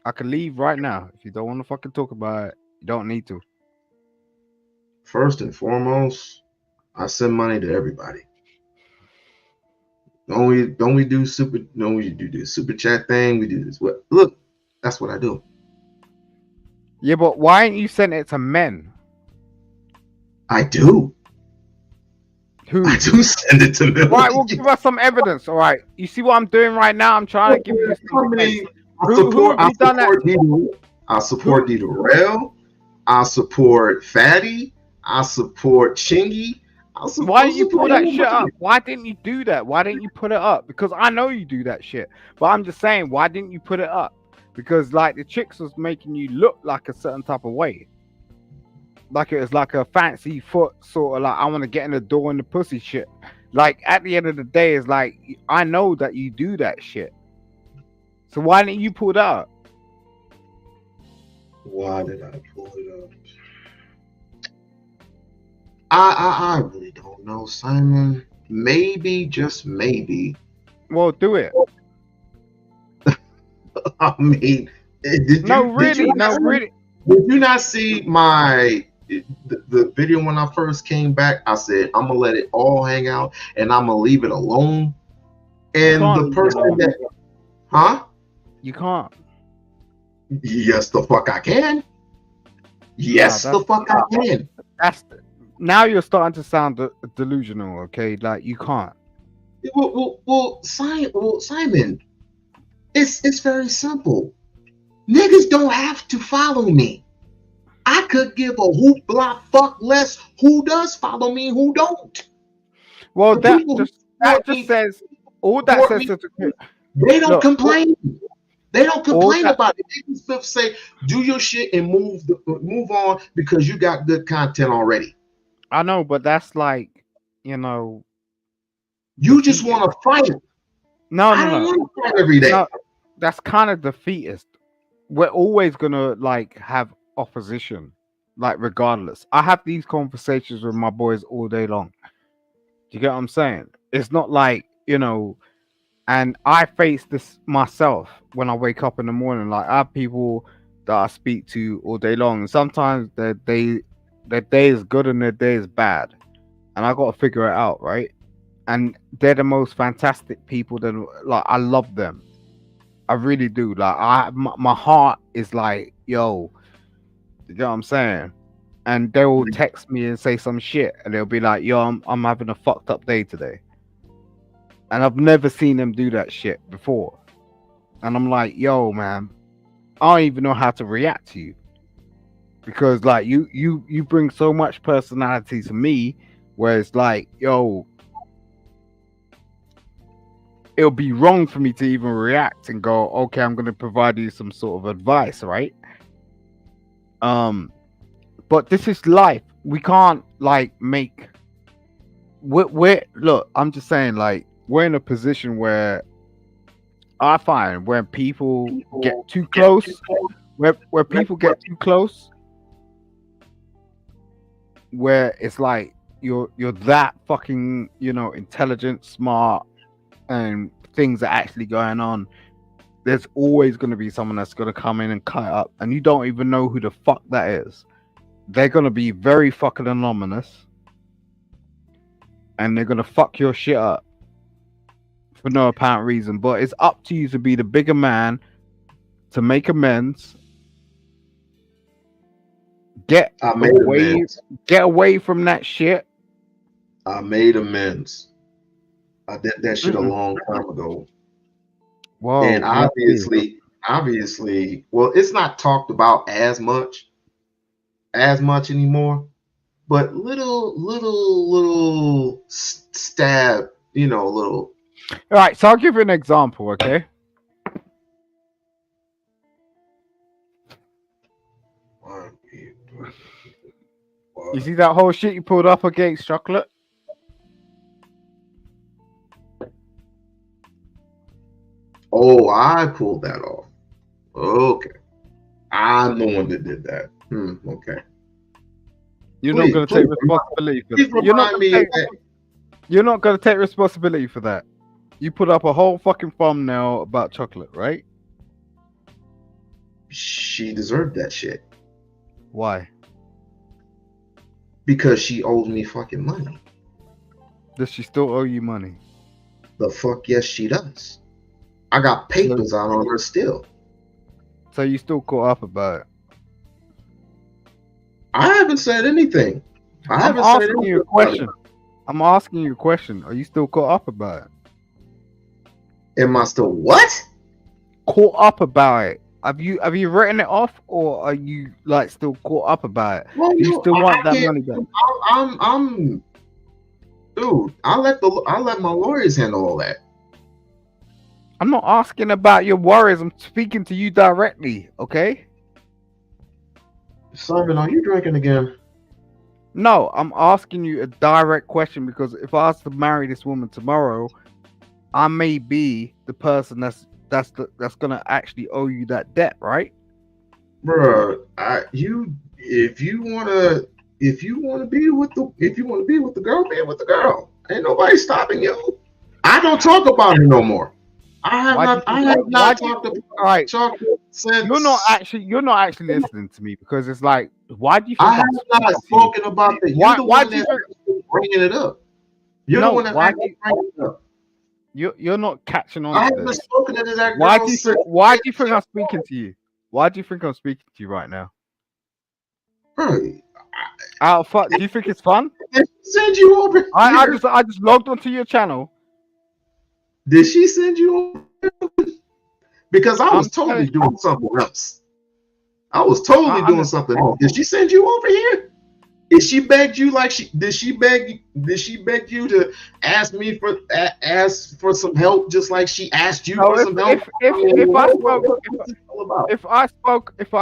I could leave right now. If you don't want to fucking talk about it, you don't need to. first and foremost, I send money to everybody. Don't we do super? No, we do this super chat thing. We do this. What? Look, that's what I do. Yeah, but why ain't you send it to men? I do. Who? I do send it to men. Right, well, give us some evidence. All right, you see what I'm doing right now? I'm trying to give you some evidence. I support D. Durrell. I support Fatty. I support Chingy. Why didn't you pull that shit up? Why didn't you do that? Why didn't you put it up? Because I know you do that shit. But I'm just saying, why didn't you put it up? Because like the chicks was making you look like a certain type of way. Like it was like a fancy foot sort of like I want to get in the door and the pussy shit. Like at the end of the day, it's like I know that you do that shit. So why didn't you pull that up? Why did I pull it up? I really don't know, Simon. Maybe, just maybe. Well, do it. I mean, did you really. Did you not see the video when I first came back? I said I'm gonna let it all hang out and I'm gonna leave it alone. And the person that, huh? You can't. Yes, the fuck I can. Yes, the fuck I can. Now you're starting to sound delusional. Okay, like you can't. Well, Simon, it's very simple. Niggas don't have to follow me. I could give a hoop blah fuck less who does follow me and who don't. Well, that just says all that says is they don't complain. They don't complain about it. They just say, do your shit and move on because you got good content already. I know, but that's like, you know, you just want to fight. No. I don't want to fight every day. No, that's kind of defeatist. We're always gonna like have opposition, like regardless. I have these conversations with my boys all day long. Do you get what I'm saying? It's not like, you know, and I face this myself when I wake up in the morning. Like I have people that I speak to all day long, and sometimes their day is good and their day is bad, and I got to figure it out, right? And they're the most fantastic people. That like I love them, I really do. Like my heart is like, yo, you know what I'm saying? And they will text me and say some shit, and they'll be like, yo, I'm having a fucked up day today. And I've never seen them do that shit before. And I'm like, yo, man, I don't even know how to react to you. Because like you bring so much personality to me, where it's like, yo, it'll be wrong for me to even react and go, okay, I'm gonna provide you some sort of advice, right? But this is life. We can't like make we're look, I'm just saying, like, we're in a position where I find when people get too close, where people get too close, where it's like you're that fucking, you know, intelligent, smart, and things are actually going on, there's always going to be someone that's going to come in and cut it up, and you don't even know who the fuck that is. They're going to be very fucking anonymous, and they're going to fuck your shit up for no apparent reason. But it's up to you to be the bigger man, to make amends, get away from that shit. I made amends. I did that shit a long time ago. Whoa, and obviously, well, it's not talked about as much anymore, but little stab, you know, little. All right, so I'll give you an example, okay? You see that whole shit you pulled up against chocolate? Oh, I pulled that off. Okay. I'm the one that did that. Okay. You're not going to take responsibility for that. You're not going to take responsibility for that. You put up a whole fucking thumbnail about chocolate, right? She deserved that shit. Why? because she owes me fucking money. Does she still owe you money? The fuck yes, she does. I got papers out on her still. So you still caught up about it? I haven't said anything. I'm asking you a question. I'm asking you a question. Are you still caught up about it? Am I still what? Caught up about it. Have you written it off, or are you like still caught up about it? Well, Do you still want that money back? I'm dude. I'll let my lawyers handle all that. I'm not asking about your worries. I'm speaking to you directly. Okay. Simon, are you drinking again? No, I'm asking you a direct question because if I was to marry this woman tomorrow, I may be the person that's gonna actually owe you that debt, right? Bruh, if you wanna be with the girl, be with the girl. Ain't nobody stopping you. I don't talk about her no more. I have not talked about chocolate since. You're not actually listening to me because it's like, why do you think I have not spoken about that? You're the one that's bringing it up. You're the one that's bringing it up. You're not catching on. I haven't spoken to that girl. Why do you think I'm speaking to you? Why do you think I'm speaking to you right now? Right. Do you think it's fun? Send you over. I just logged onto your channel. Did she send you over? Because I was totally doing something else. I was totally doing something else. Did she send you over here? Did she beg you did she beg you to ask some help just like she asked you for some help? If I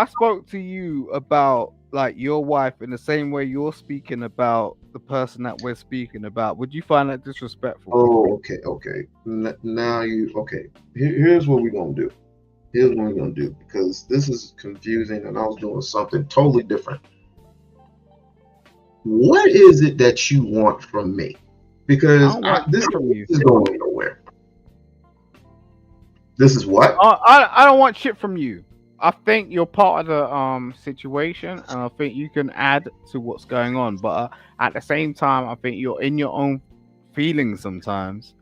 spoke to you about like your wife in the same way you're speaking about the person that we're speaking about, would you find that disrespectful? Oh, okay. Now here's what we're gonna do. Here's what we're gonna do, because this is confusing and I was doing something totally different. What is it that you want from me? Because this is going nowhere. This is what? I don't want shit from you. I think you're part of the situation, and I think you can add to what's going on. But at the same time, I think you're in your own feelings sometimes,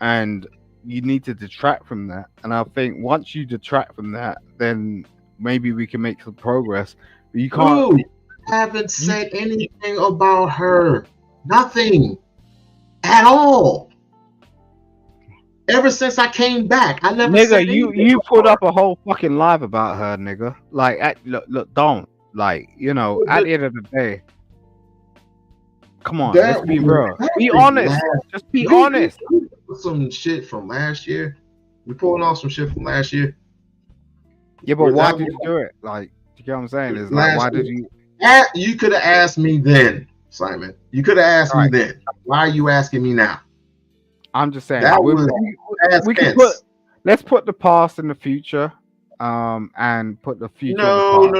and you need to detract from that. And I think once you detract from that, then maybe we can make some progress. But you can't. Dude, I haven't said anything about her. Nothing at all. Ever since I came back, I never said anything. You put up a whole fucking live about her, nigga. Like, look, don't. Like, at the end of the day, come on, let's be real. Be honest. Just be honest. Some shit from last year. We pulling off some shit from last year. Yeah, but why did you do it? Like, you get what I'm saying? It's like, why did you? You could have asked me then, Simon. You could have asked me then. Why are you asking me now? I'm just saying we can let's put the past in the future, and put the future. No.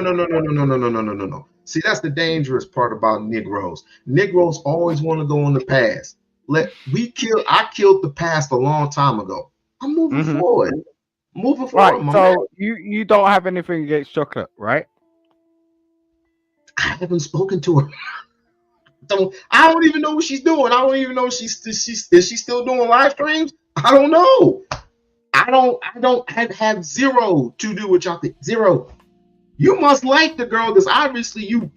See, that's the dangerous part about Negroes. Negroes always want to go in the past. I killed the past a long time ago. I'm moving forward. Right. So you don't have anything against chocolate, right? I haven't spoken to her. I don't even know what she's doing. I don't even know if is she still doing live streams? I don't know. I don't have zero to do with y'all. Zero. You must like the girl because obviously you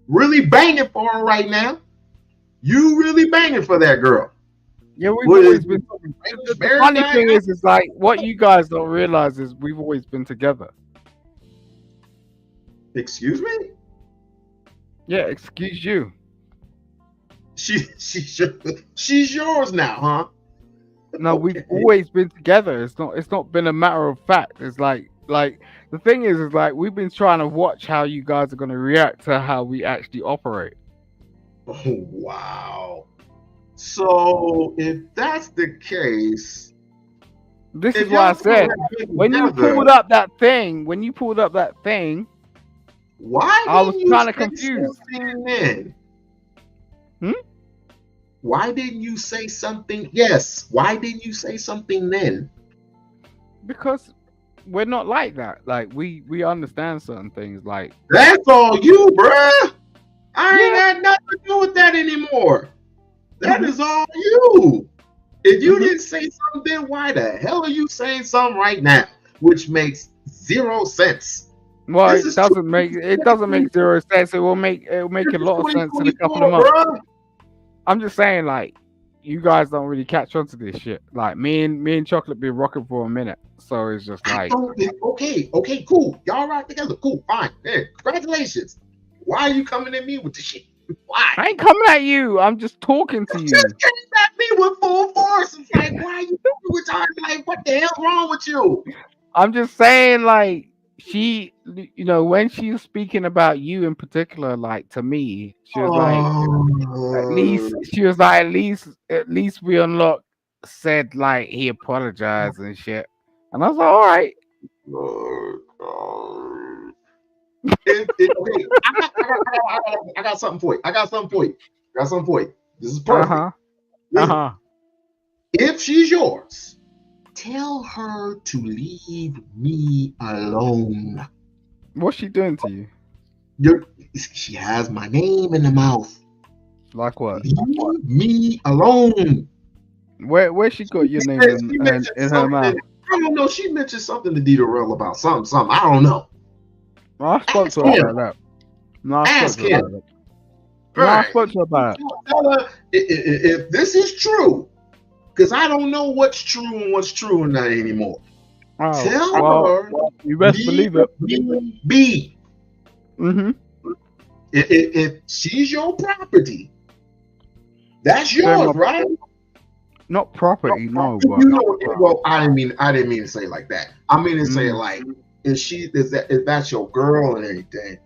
really banging for her right now. You really banging for that girl. Yeah, we've always been. The funny thing is like what you guys don't realize is we've always been together. Excuse me? Yeah, excuse you. She's yours now, huh? No, we've always been together. It's not been a matter of fact. It's like the thing is like we've been trying to watch how you guys are going to react to how we actually operate. Oh, wow. So if that's the case, this is why I said when you pulled up that thing, why I was kind of confused. Then? Why didn't you say something? Yes. Why didn't you say something then? Because we're not like that. Like we understand certain things. Like that's all you, bruh. I ain't got nothing to do with that anymore. That is all you. If you didn't say something, then why the hell are you saying something right now? Which makes zero sense. Well, it doesn't make 0 sense. It will make a lot of sense in a couple of months. Bro. I'm just saying, like, you guys don't really catch on to this shit. Like me and Chocolate been rocking for a minute, so it's just like, okay, cool. Y'all rock together, cool, fine. Yeah, congratulations. Why are you coming at me with the shit? Why? I ain't coming at you. I'm just talking to you. Just came at me with full force. It's like, why are you doing with time? Like, what the hell's wrong with you? I'm just saying, like, she, when she was speaking about you in particular, like, to me, she was like, at least We-On-Loc said, like, he apologized and shit. And I was like, all right. Okay, I got something for you. This is perfect. Listen, if she's yours, tell her to leave me alone. What's she doing to you? She has my name in the mouth. Like what? Leave me alone. Where she got your name in her mouth? I don't know. She mentioned something to Dita about something. I don't know. I spoke to her about that. Ask him. I spoke to her about it. Tell her if this is true, because I don't know what's true and what's true and not anymore. Tell her you best believe it. Be. If she's your property, that's yours, right? Not property, no. But well, I didn't mean to say it like that. I mean to say like, if that's your girl and everything,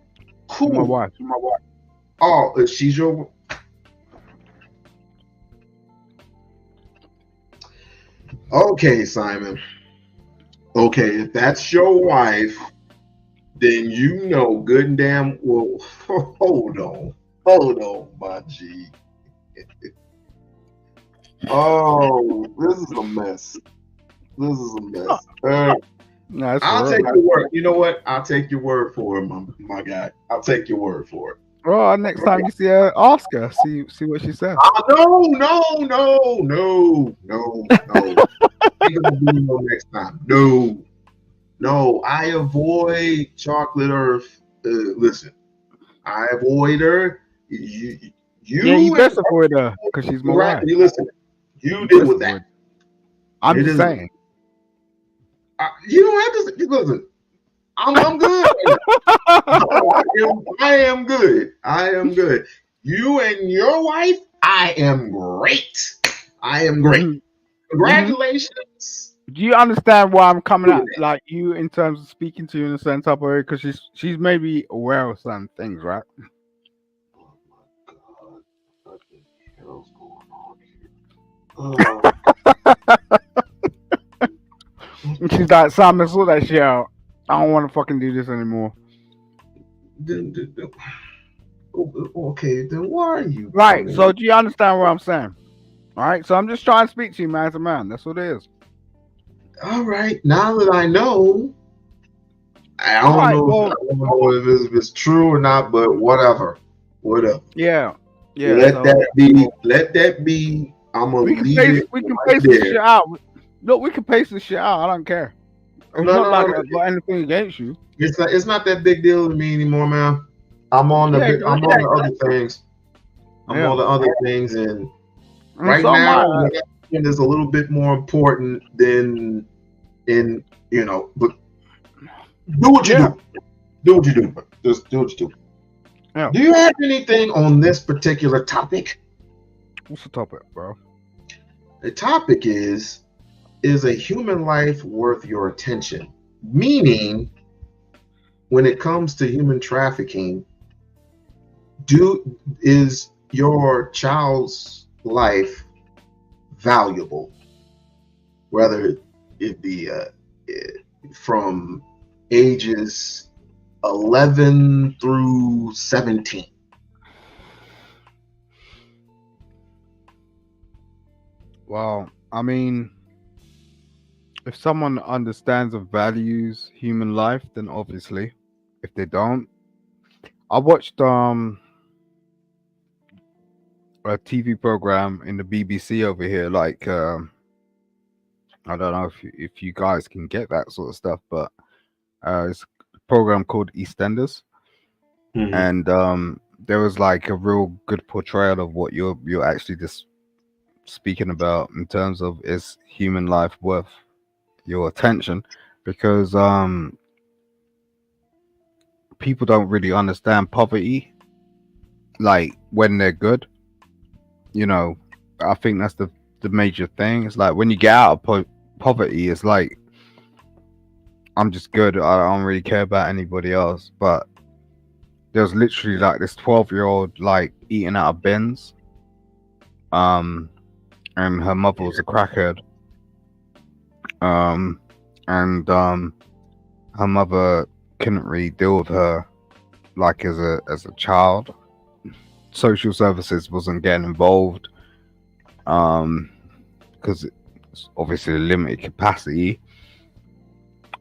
cool. My wife. Oh, if she's your. Okay, Simon. Okay, if that's your wife, then you know good and damn well. Hold on, my G. Oh, this is a mess. I'll take your word. You know what? I'll take your word for it, my guy. I'll take your word for it. Well, next time you see her, ask her. See what she says. No. Ain't gonna be no next time. No. I avoid Chocolate Earth. Listen, I avoid her. You best avoid her because she's my wife. Listen, you deal with that. I'm just saying. You don't have to listen. I'm good. I am good. You and your wife, I am great. Congratulations. Do you understand why I'm coming at like you in terms of speaking to you in a certain type of way? Because she's maybe aware of some things, right? And she's like, Simon, sort that shit out. I don't want to fucking do this anymore. Okay, then why are you? Right. So do you understand what I'm saying? All right. So I'm just trying to speak to you man to man. That's what it is. All right. Now that I know, I don't know if it's true or not, but whatever. Yeah. Let that be. I'm gonna leave it. We can pace this shit out. Look, we can pace this shit out. I don't care. It's not like I've got anything against you. It's not that big deal to me anymore, man. I'm on the other things. I'm on the other things, and right now is a little bit more important than but do what you do. Do what you do. Just do what you do. Yeah. Do you have anything on this particular topic? What's the topic, bro? The topic is a human life worth your attention? Meaning, when it comes to human trafficking, is your child's life valuable? Whether it be from ages 11 through 17. Well, I mean, if someone understands and values human life, then obviously. If they don't, I watched a TV program in the BBC over here. Like I don't know if you guys can get that sort of stuff, but it's a program called EastEnders, and there was like a real good portrayal of what you're actually just speaking about in terms of is human life worth your attention, because people don't really understand poverty, like when they're good. I think that's the major thing. It's like when you get out of poverty, it's like I'm just good, I don't really care about anybody else. But there was literally like this 12-year-old like eating out of bins, and her mother was a crackhead, and her mother couldn't really deal with her like as a child. Social services wasn't getting involved because it's obviously a limited capacity.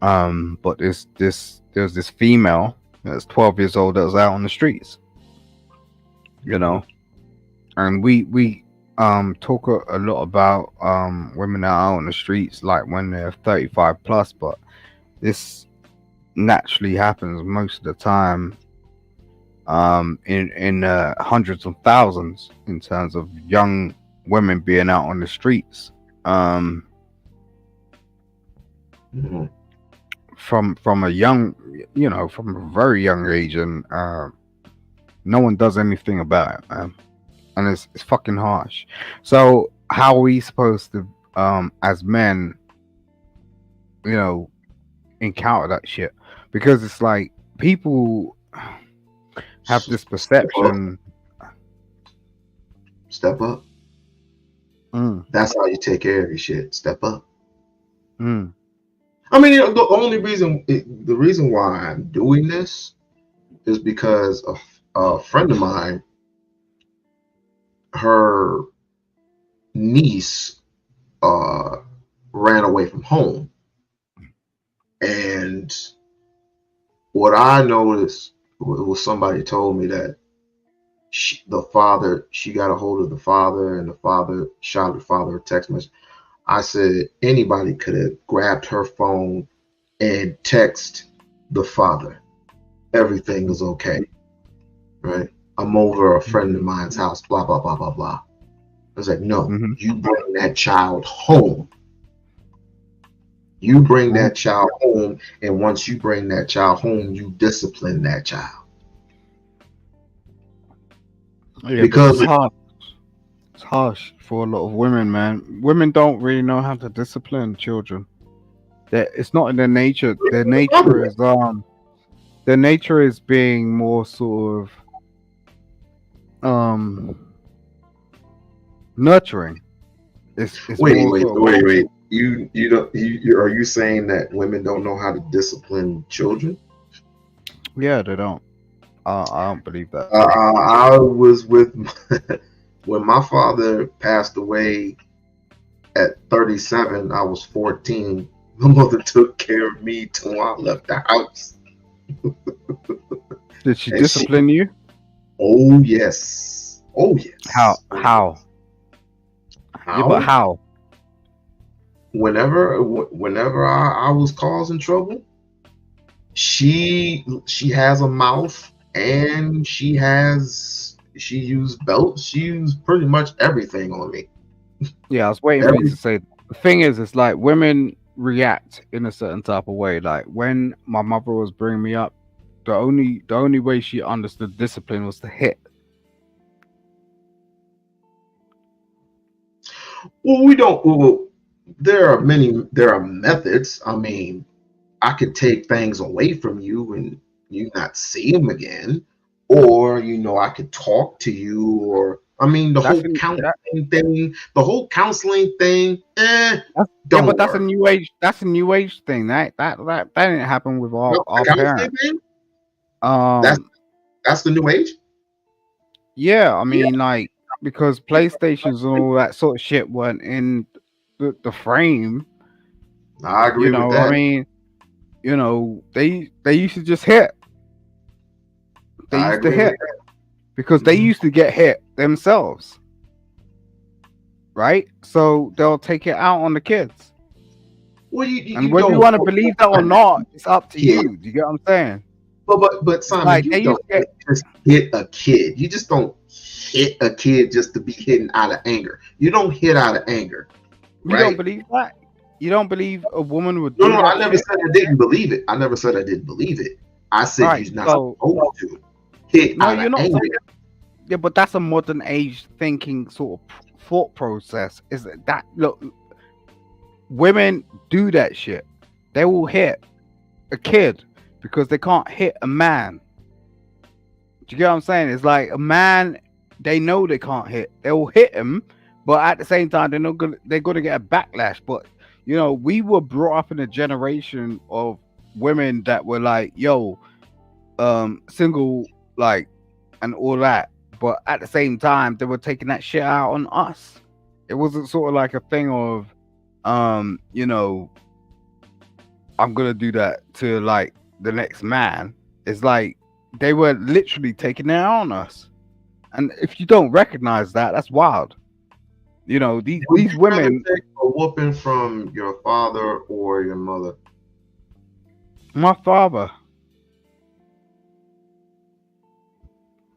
But there's this female that's 12 years old that was out on the streets, and we talk a lot about women that are out on the streets like when they're 35 plus, but this naturally happens most of the time in hundreds of thousands in terms of young women being out on the streets from a young, from a very young age, and no one does anything about it, man. And it's fucking harsh. So how are we supposed to as men encounter that shit? Because it's like people have this perception. Step up. That's how you take care of your shit. Step up. I mean, the reason why I'm doing this is because a friend of mine, her niece ran away from home, and what I noticed was somebody told me that she got a hold of the father, and the father shot the father a text message. I said anybody could have grabbed her phone and text the father, everything is okay, right? I'm over a friend of mine's house, blah blah blah blah blah. I was like, no, you bring that child home. You bring that child home, and once you bring that child home, you discipline that child. Yeah, because it's harsh for a lot of women, man. Women don't really know how to discipline children. It's not in their nature. Their nature is being more sort of nurturing. Wait. Are you saying that women don't know how to discipline children? Yeah, they don't. I don't believe that. I was with when my father passed away at 37. I was 14. My mother took care of me till I left the house. Did she discipline you? Oh yes. Oh yes. How? Yeah, but how? Whenever I was causing trouble, she has a mouth, and she used belts. She used pretty much everything on me. Yeah, I was waiting for you to say. The thing is, it's like women react in a certain type of way. Like when my mother was bringing me up, the only way she understood discipline was to hit. Well, there are methods. I mean, I could take things away from you and you not see them again, or I could talk to you, or the whole counseling thing. But that's a new age. That's a new age thing. That didn't happen with our parents. That's the new age. Yeah, I mean, like, because PlayStations and all that sort of shit weren't in the frame. I agree with that. I mean, they used to just hit. They used to hit because they used to get hit themselves. right? So they'll take it out on the kids. Well, you And whether you don't. want to believe that or not, it's up to Yeah. you. Do you get what I'm saying? But It's Simon, like you they used don't to get, just hit a kid. You just don't hit a kid just to be hitting out of anger. You don't hit out of anger, you don't right? believe that? You don't believe a woman would No, do no, I that never shit? said I didn't believe it. I never said I didn't believe it. I said Right. you're not So supposed to hit no, out of you're not. anger. Yeah, but that's a modern age thinking sort of thought process. Is that look? Women do that shit. They will hit a kid because they can't hit a man. Do you get what I'm saying? It's like a man, they know they can't hit. They will hit him, but at the same time, they're gonna get a backlash. But you know, we were brought up in a generation of women that were like, yo, single, like, and all that. But at the same time, they were taking that shit out on us. It wasn't sort of like a thing of, you know, I'm gonna do that to like the next man. It's like they were literally taking it out on us. And if you don't recognize that, that's wild. You know, these Would you rather women, take a whooping from your father or your mother? my father,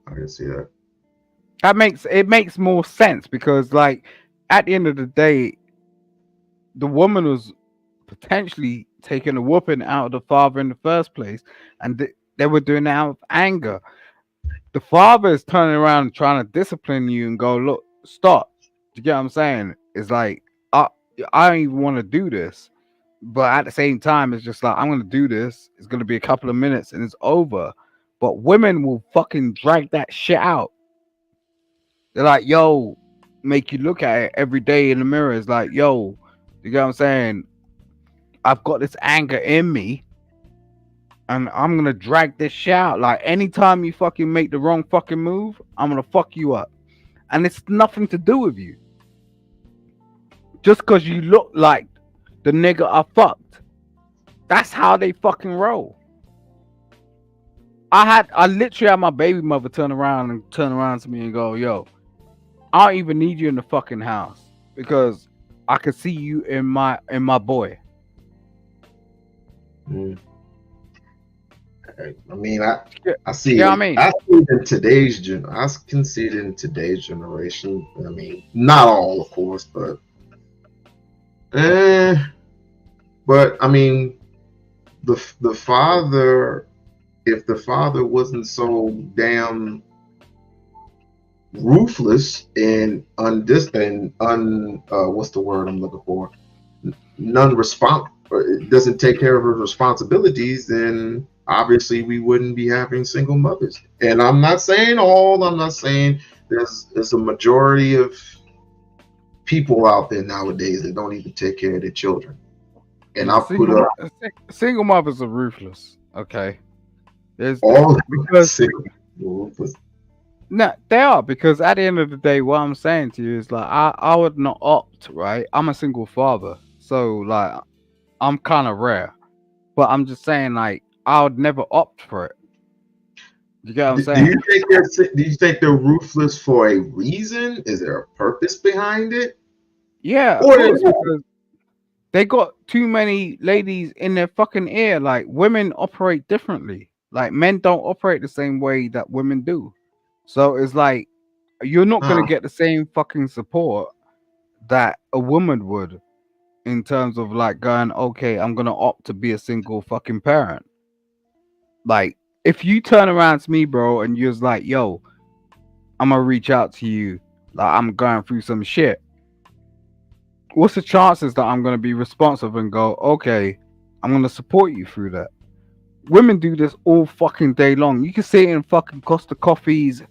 I can see that. it makes more sense because like at the end of the day, the woman was potentially taking a whooping out of the father in the first place, and they were doing it out of anger. The father is turning around and trying to discipline you and go, look, stop. Do you get what I'm saying? It's like I don't even want to do this, but at the same time, it's just like I'm gonna do this. It's gonna be a couple of minutes and it's over. But women will fucking drag that shit out. They're like, yo, make you look at it every day in the mirror. It's like, yo, you get what I'm saying? I've got this anger in me, and I'm gonna drag this shit out. Like anytime you fucking make the wrong fucking move, I'm gonna fuck you up. And it's nothing to do with you. Just cause you look like the nigga I fucked. That's how they fucking roll. I literally had my baby mother turn around to me and go, yo, I don't even need you in the fucking house because I can see you in my boy. Mm. I mean, I see. Yeah, I mean, I see it in today's I can see it in today's generation. I mean, not all, of course, but I mean, the father, if the father wasn't so damn ruthless and what's the word I'm looking for? Doesn't take care of her responsibilities, then obviously we wouldn't be having single mothers. And I'm not saying there's a majority of people out there nowadays that don't even take care of their children. And I'll put up single mothers are ruthless. Okay, there's all because ruthless. no, they are because at the end of the day, what I'm saying to you is like I would not opt, right? I'm a single father, so like I'm kind of rare, but I'm just saying like I would never opt for it. You get what I'm saying? Do you think they're ruthless for a reason? Is there a purpose behind it? Yeah, Or of course, because they got too many ladies in their fucking ear. Like women operate differently. Like men don't operate the same way that women do. So it's like you're not gonna get the same fucking support that a woman would in terms of like going, okay, I'm gonna opt to be a single fucking parent. Like if you turn around to me, bro, and you're like, yo, I'm gonna reach out to you, like I'm going through some shit. What's the chances that I'm gonna be responsive and go, okay, I'm gonna support you through that? Women do this all fucking day long. You can see it in fucking Costa Coffees,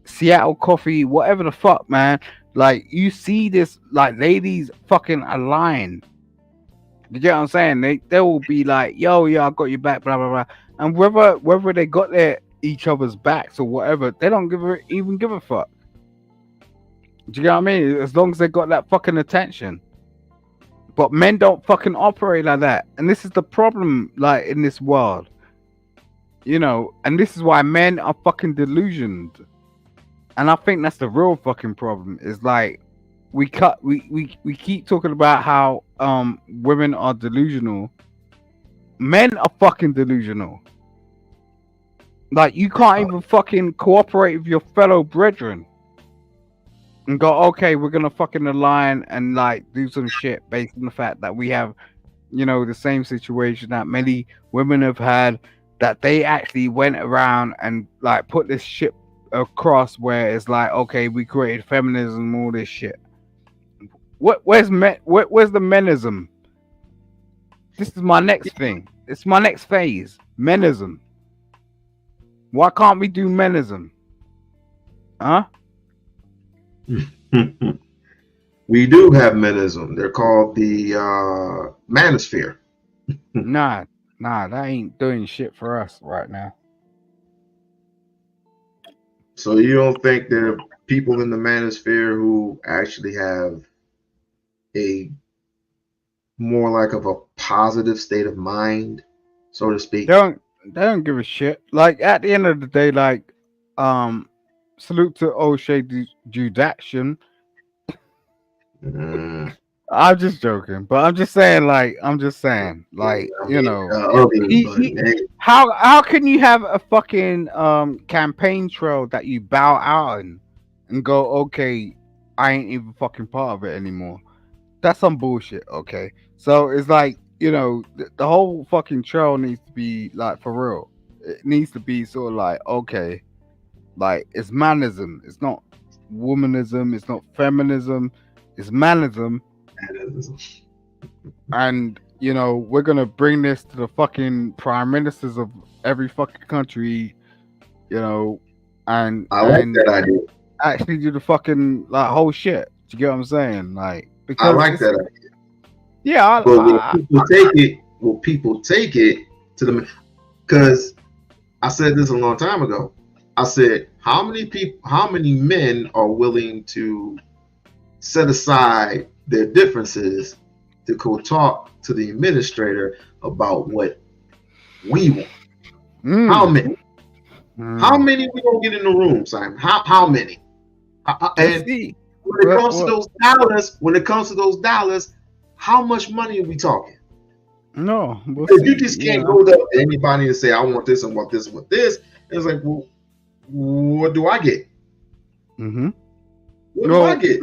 Seattle Coffee, whatever the fuck, man. Like you see this, like ladies fucking align. You get what I'm saying? They will be like, yo, yeah, I got your back, blah blah blah. And whether they got each other's backs or whatever, they don't even give a fuck. Do you get what I mean? As long as they got that fucking attention. But men don't fucking operate like that. And this is the problem, like, in this world. You know, and this is why men are fucking delusioned. And I think that's the real fucking problem. Is like, we keep talking about how women are delusional. Men are fucking delusional. Like, you can't even fucking cooperate with your fellow brethren and go, okay, we're gonna fucking align and like do some shit based on the fact that we have, you know, the same situation that many women have had, that they actually went around and like put this shit across where it's like, okay, we created feminism, all this shit. Where's the menism? This is my next thing. It's my next phase. Menism. Why can't we do menism? Huh? We do have menism. They're called the manosphere. Nah, that ain't doing shit for us right now. So you don't think there are people in the manosphere who actually have a more like of a positive state of mind, so to speak? They don't give a shit. Like, at the end of the day, like, salute to O'Shea Judaction. I'm just joking, but I'm just saying, you know, how can you have a fucking campaign trail that you bow out in and go, okay, I ain't even fucking part of it anymore? That's some bullshit, okay? So it's like, you know, the whole fucking trail needs to be like for real. It needs to be sort of like, okay, like, it's manism, it's not womanism, it's not feminism, it's manism. And, you know, we're gonna bring this to the fucking prime ministers of every fucking country, you know, and I like that idea. Actually do the fucking like whole shit. Do you get what I'm saying? Like, because I like that idea. Yeah, but people take it to the, because I said this a long time ago. I said, how many men are willing to set aside their differences to go talk to the administrator about what we want? How many? How many we gonna get in the room, Simon? How many? And when it comes to those dollars, how much money are we talking? No, because you just can't go to anybody and say, I want this and want this and want this. And it's like, well, what do I get? What do I get?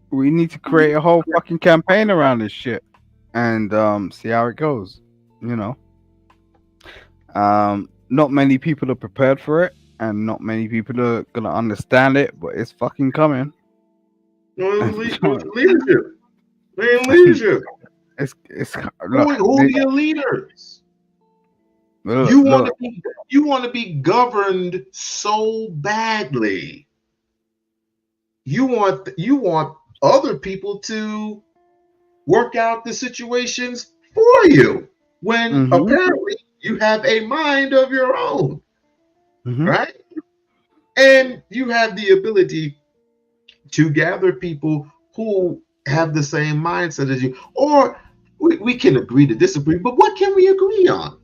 We need to create a whole fucking campaign around this shit and see how it goes. You know, not many people are prepared for it, and not many people are gonna understand it, but it's fucking coming. Leadership. Man, leadership. It's who are your leaders? You want to be governed so badly. You want other people to work out the situations for you when apparently you have a mind of your own, right? And you have the ability to gather people who have the same mindset as you, or we can agree to disagree, but what can we agree on?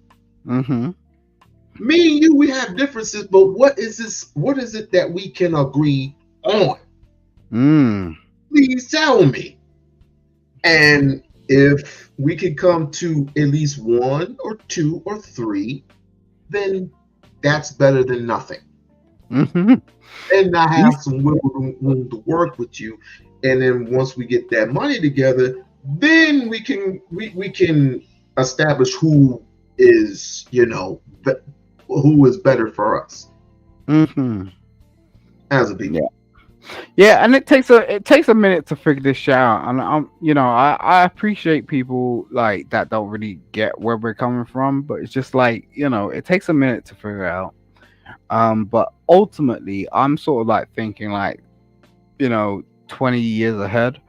Me and you, we have differences, but what is this? What is it that we can agree on? Please tell me. And if we can come to at least one or two or three, then that's better than nothing. And I have some wiggle room to work with you. And then once we get that money together, then we can establish who is, you know, who is better for us as a people. Yeah, and it takes a minute to figure this shit out, and I appreciate people like that don't really get where we're coming from, but it's just like, you know, it takes a minute to figure out. But ultimately, I'm sort of like thinking like, you know, 20 years ahead.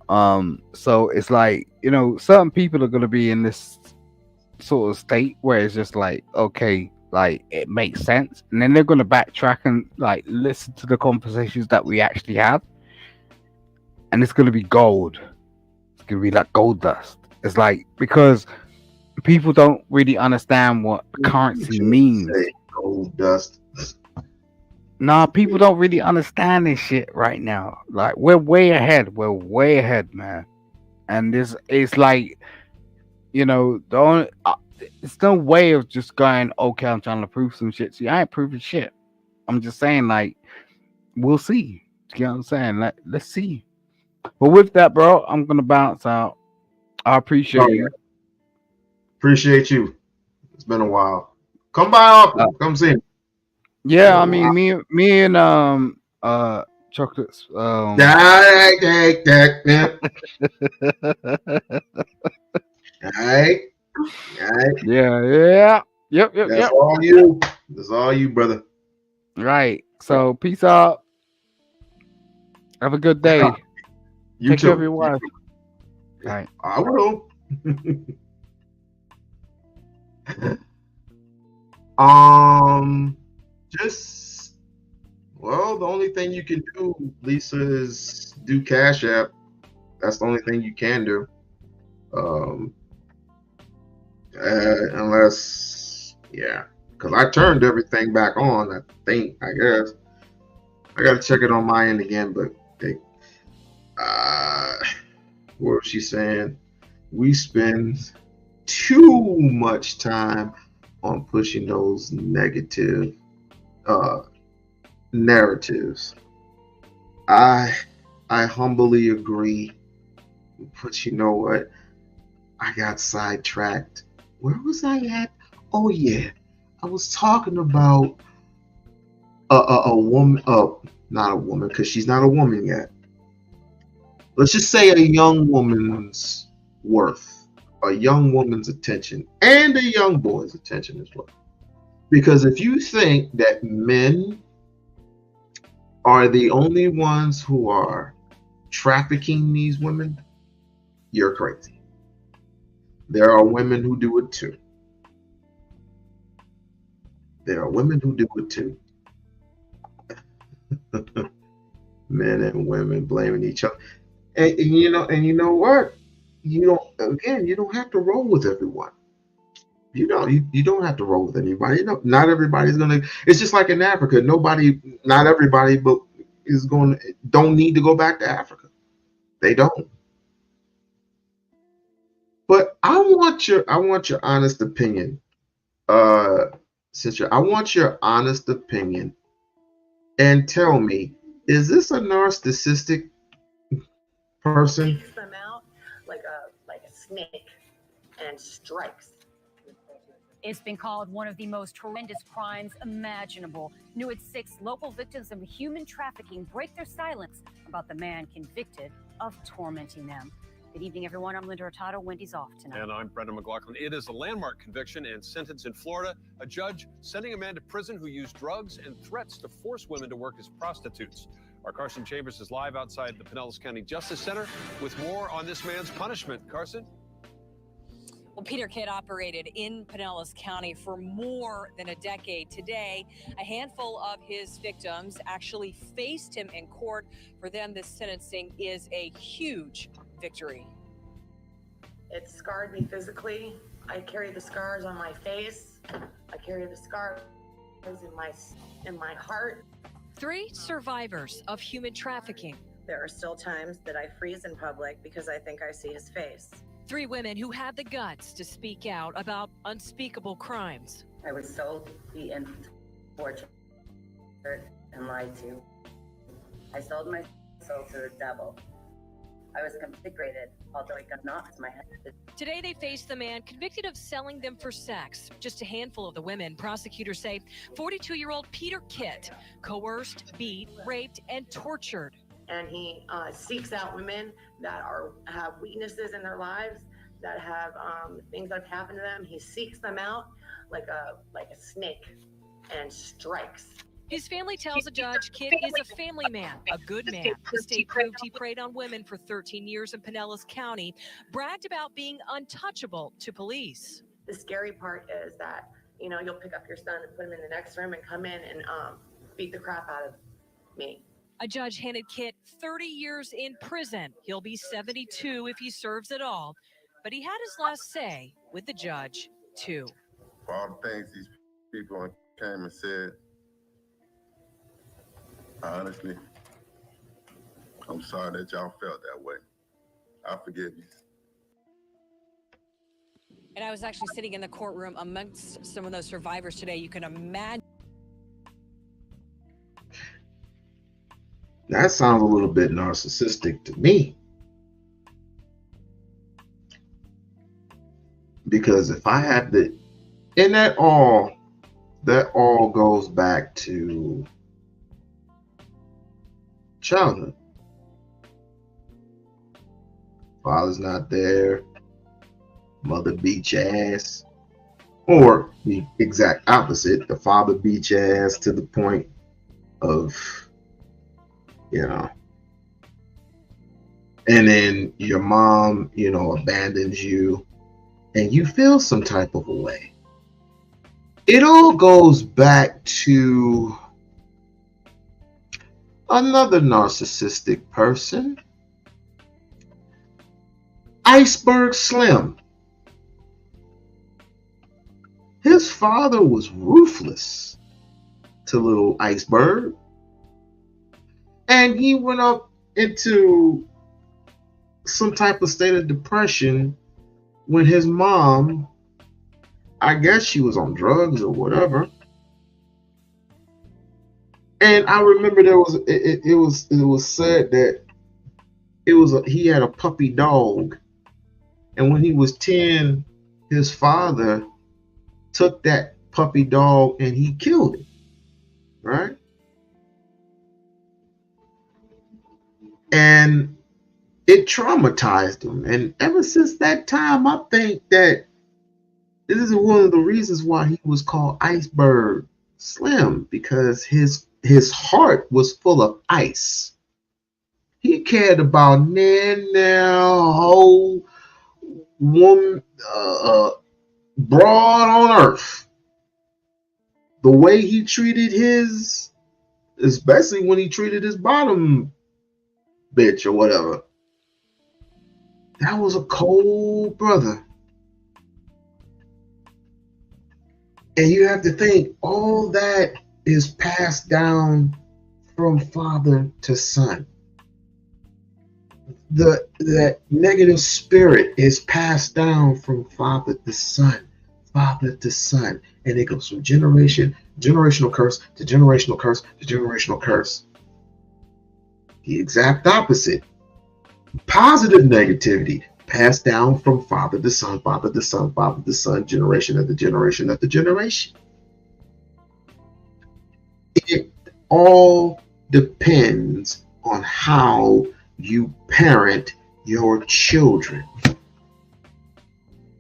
So it's like, you know, certain people are going to be in this sort of state where it's just like, okay, like it makes sense, and then they're going to backtrack and like listen to the conversations that we actually have, and it's going to be gold. It's going to be like gold dust. It's like, because people don't really understand what currency means. Gold dust. Nah, people don't really understand this shit right now. Like we're way ahead. We're way ahead, man. And this it's like, the only it's no way of just going, okay, I'm trying to prove some shit. See, I ain't proving shit. I'm just saying, like, we'll see. You know what I'm saying? Like, let's see. But with that, bro, I'm gonna bounce out. I appreciate All you. right. Appreciate you. It's been a while. Come by often. Come see me. Yeah, I mean, me and chocolates. All right. Yeah. That's Yep. all you. That's all you, brother. Right. So peace out. Have a good day. You Take care of too. your wife. All right. I will. Just the only thing you can do, Lisa, is do Cash App. That's the only thing you can do. Um, unless, because I turned everything back on. I guess I got to check it on my end again. But what was she saying? We spend too much time on pushing those negative narratives. I humbly agree, but you know what? I got sidetracked. Where was I at? Oh yeah, I was talking about a woman. Not a woman, because she's not a woman yet. Let's just say a young woman's worth, a young woman's attention, and a young boy's attention as well. Because if you think that men are the only ones who are trafficking these women, you're crazy. There are women who do it too. There are women who do it too. Men and women blaming each other. And you know what? You don't have to roll with everyone. You don't have to roll with anybody. Not everybody's gonna. It's just like in Africa. Not everybody, but don't need to go back to Africa. They don't. But I want your honest opinion. I want your honest opinion, and tell me, is this a narcissistic person? Takes them out like a snake and strikes. It's been called one of the most horrendous crimes imaginable. New at 6, local victims of human trafficking break their silence about the man convicted of tormenting them. Good evening, everyone. I'm Linda Hurtado. Wendy's off tonight. And I'm Brendan McLaughlin. It is a landmark conviction and sentence in Florida. A judge sending a man to prison who used drugs and threats to force women to work as prostitutes. Our Carson Chambers is live outside the Pinellas County Justice Center with more on this man's punishment. Carson? Well, Peter Kidd operated in Pinellas County for more than a decade. Today, a handful of his victims actually faced him in court. For them, this sentencing is a huge victory. It scarred me physically. I carry the scars on my face. I carry the scars in my heart. 3 survivors of human trafficking. There are still times that I freeze in public because I think I see his face. 3 women who had the guts to speak out about unspeakable crimes. I was sold, beaten, tortured, and lied to. I sold my soul to the devil. I was degraded, although it got knocked to my head. Today, they face the man convicted of selling them for sex. Just a handful of the women, prosecutors say 42-year-old Peter Kidd coerced, beat, raped, and tortured. And he seeks out women that have weaknesses in their lives, that have things that have happened to them. He seeks them out like a snake and strikes. His family tells a judge Kidd is a family man, a good man. The state proved he preyed on women for 13 years in Pinellas County, bragged about being untouchable to police. The scary part is that, you'll pick up your son and put him in the next room and come in and beat the crap out of me. A judge handed Kidd 30 years in prison. He'll be 72 if he serves it all. But he had his last say with the judge, too. For all the things these people came and said, Honestly, I'm sorry that y'all felt that way. I forgive you. And I was actually sitting in the courtroom amongst some of those survivors today. You can imagine. That sounds a little bit narcissistic to me. Because if I had to, and that all goes back to childhood. Father's not there, mother beat your ass, or the exact opposite, the father beat your ass to the point of, and then your mom, abandons you and you feel some type of a way. It all goes back to another narcissistic person, Iceberg Slim. His father was ruthless to little Iceberg, and he went up into some type of state of depression when his mom, I guess she was on drugs or whatever. And I remember it was said that he had a puppy dog, and when he was 10, his father took that puppy dog and he killed it, right? And it traumatized him. And ever since that time, I think that this is one of the reasons why he was called Iceberg Slim, because his heart was full of ice. He cared about whole woman, broad on earth. The way he treated especially when he treated his bottom bitch or whatever, that was a cold brother. And you have to think, all that is passed down from father to son. That negative spirit is passed down from father to son, and it goes from generational curse to generational curse to generational curse. The exact opposite, positive negativity, passed down from father to son, generation after generation after generation. It all depends on how you parent your children.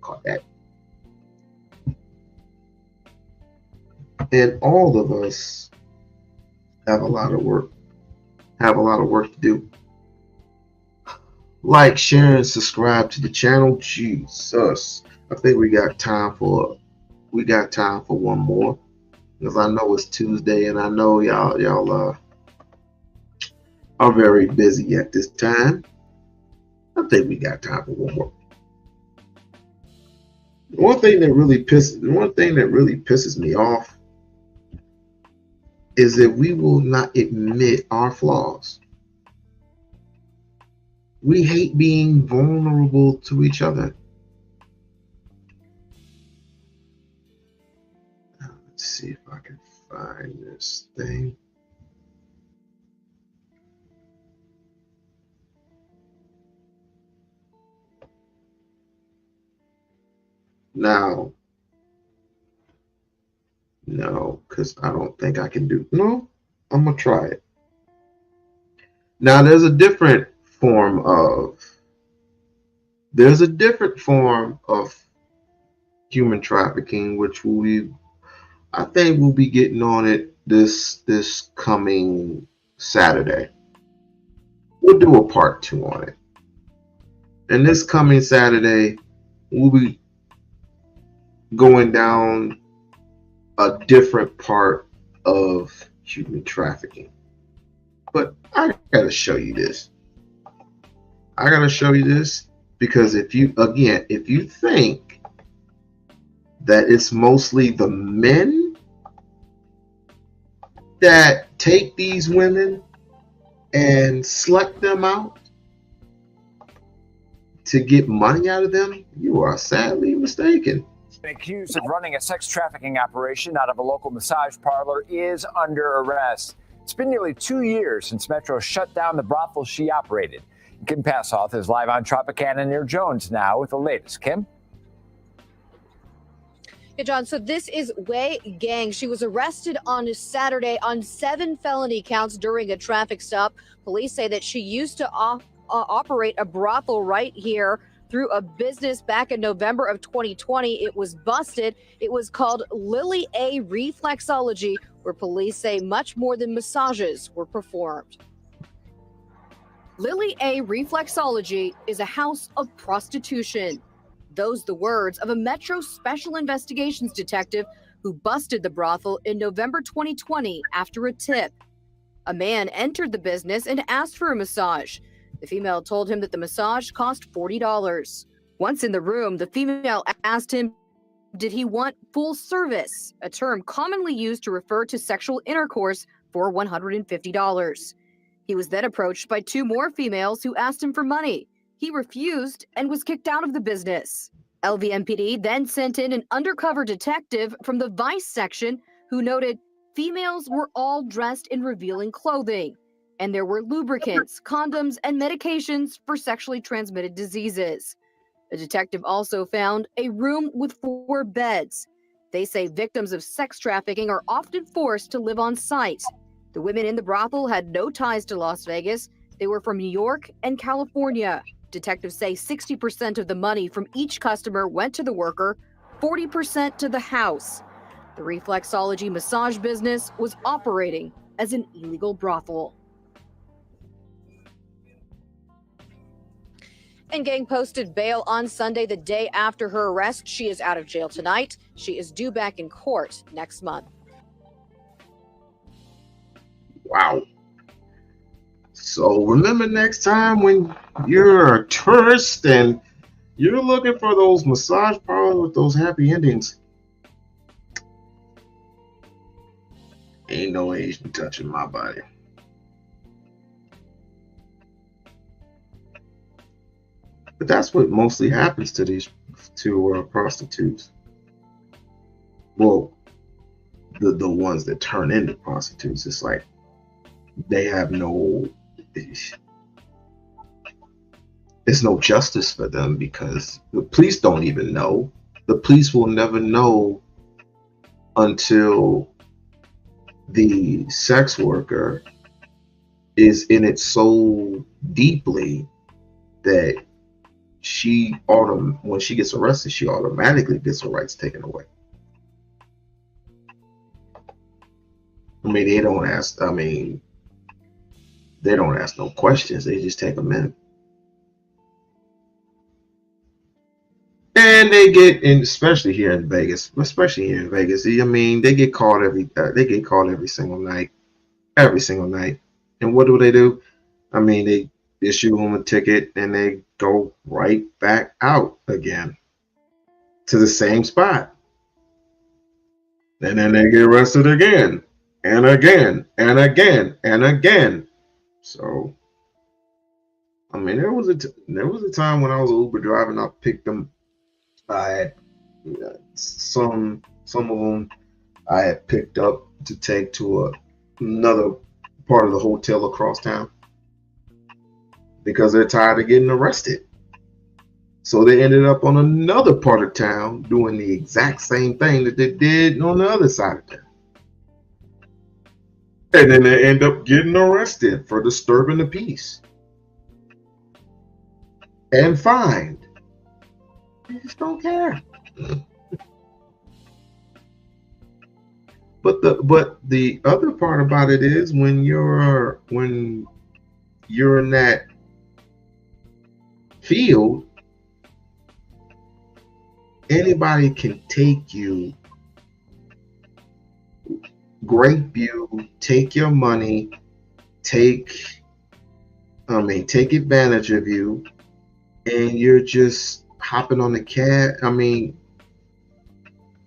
Caught that. And all of us have a lot of work to do. Like, share, and subscribe to the channel. Jesus, I think we got time for one more, because I know it's Tuesday and I know y'all are very busy at this time. I think we got time for one more. One thing that really pisses me off is that we will not admit our flaws. We hate being vulnerable to each other. Let's see if I can find this thing. Now, no, because I don't think I can do. No, I'm gonna try it. Now, there's a different form of human trafficking, which I think we'll be getting on it this coming Saturday. We'll do a part 2 on it. And this coming Saturday, we'll be going down a different part of human trafficking. But I gotta show you this. Because if you think that it's mostly the men that take these women and slut them out to get money out of them, you are sadly mistaken. Accused of running a sex trafficking operation out of a local massage parlor is under arrest. It's been nearly 2 years since Metro shut down the brothel she operated. Kim Passoff is live on Tropicana near Jones now with the latest. Kim? Yeah, John, so this is Wei Gang. She was arrested on Saturday on 7 felony counts during a traffic stop. Police say that she used to operate a brothel right here through a business back in November of 2020. It was busted. It was called Lily A Reflexology, where police say much more than massages were performed. Lily A Reflexology is a house of prostitution. Those the words of a Metro Special Investigations detective who busted the brothel in November 2020 after a tip. A man entered the business and asked for a massage. The female told him that the massage cost $40. Once in the room, the female asked him, did he want full service, a term commonly used to refer to sexual intercourse, for $150. He was then approached by 2 more females who asked him for money. He refused and was kicked out of the business. LVMPD then sent in an undercover detective from the Vice section who noted females were all dressed in revealing clothing, and there were lubricants, condoms, and medications for sexually transmitted diseases. The detective also found a room with 4 beds. They say victims of sex trafficking are often forced to live on site. The women in the brothel had no ties to Las Vegas. They were from New York and California. Detectives say 60% of the money from each customer went to the worker, 40% to the house. The reflexology massage business was operating as an illegal brothel. And Gang posted bail on Sunday, the day after her arrest. She is out of jail tonight. She is due back in court next month. Wow. So remember next time when you're a tourist and you're looking for those massage parlors with those happy endings. Ain't no Asian touching my body. But that's what mostly happens to these prostitutes. Well, the ones that turn into prostitutes, it's like they have there's no justice for them because the police don't even know. The police will never know until the sex worker is in it so deeply that when she gets arrested, she automatically gets her rights taken away. They don't ask no questions. They just take them in. And they get in, especially here in Vegas. They get caught every single night. And what do? They issue them a ticket and they go right back out again to the same spot. And then they get arrested again and again and again and again. So, there was a time when I was an Uber driver and I picked them. I had some of them I had picked up to take to another part of the hotel across town because they're tired of getting arrested. So they ended up on another part of town doing the exact same thing that they did on the other side of town. And then they end up getting arrested for disturbing the peace and fined. They just don't care. But the other part about it is when you're in that field, anybody can take you, grape you, take your money, take advantage of you, and you're just hopping on the cab.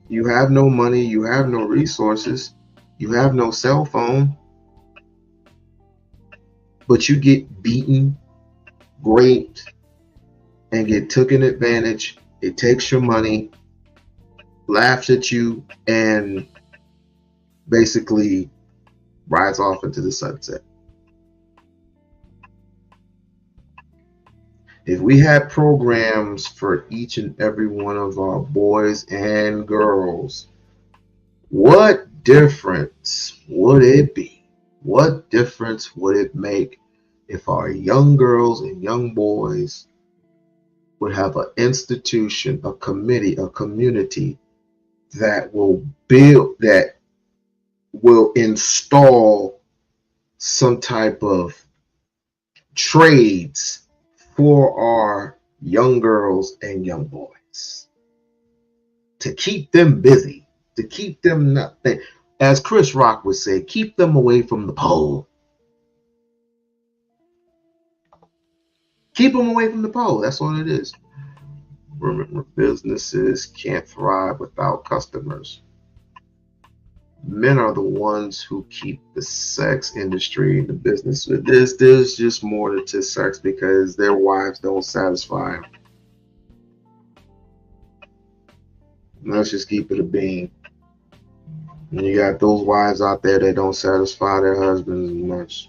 You have no money, you have no resources, you have no cell phone, but you get beaten, raped, and get taken advantage. It takes your money, laughs at you, and basically rides off into the sunset. If we had programs for each and every one of our boys and girls, what difference would it be? What difference would it make if our young girls and young boys would have an institution, a committee, a community that will build, that will install some type of trades for our young girls and young boys, to keep them busy, to keep them not, as Chris Rock would say, keep them away from the pole. Keep them away from the pole. That's what it is. Remember, businesses can't thrive without customers. Men are the ones who keep the sex industry, the business. There's just more to sex because their wives don't satisfy them. Let's just keep it a bean. And you got those wives out there that don't satisfy their husbands as much.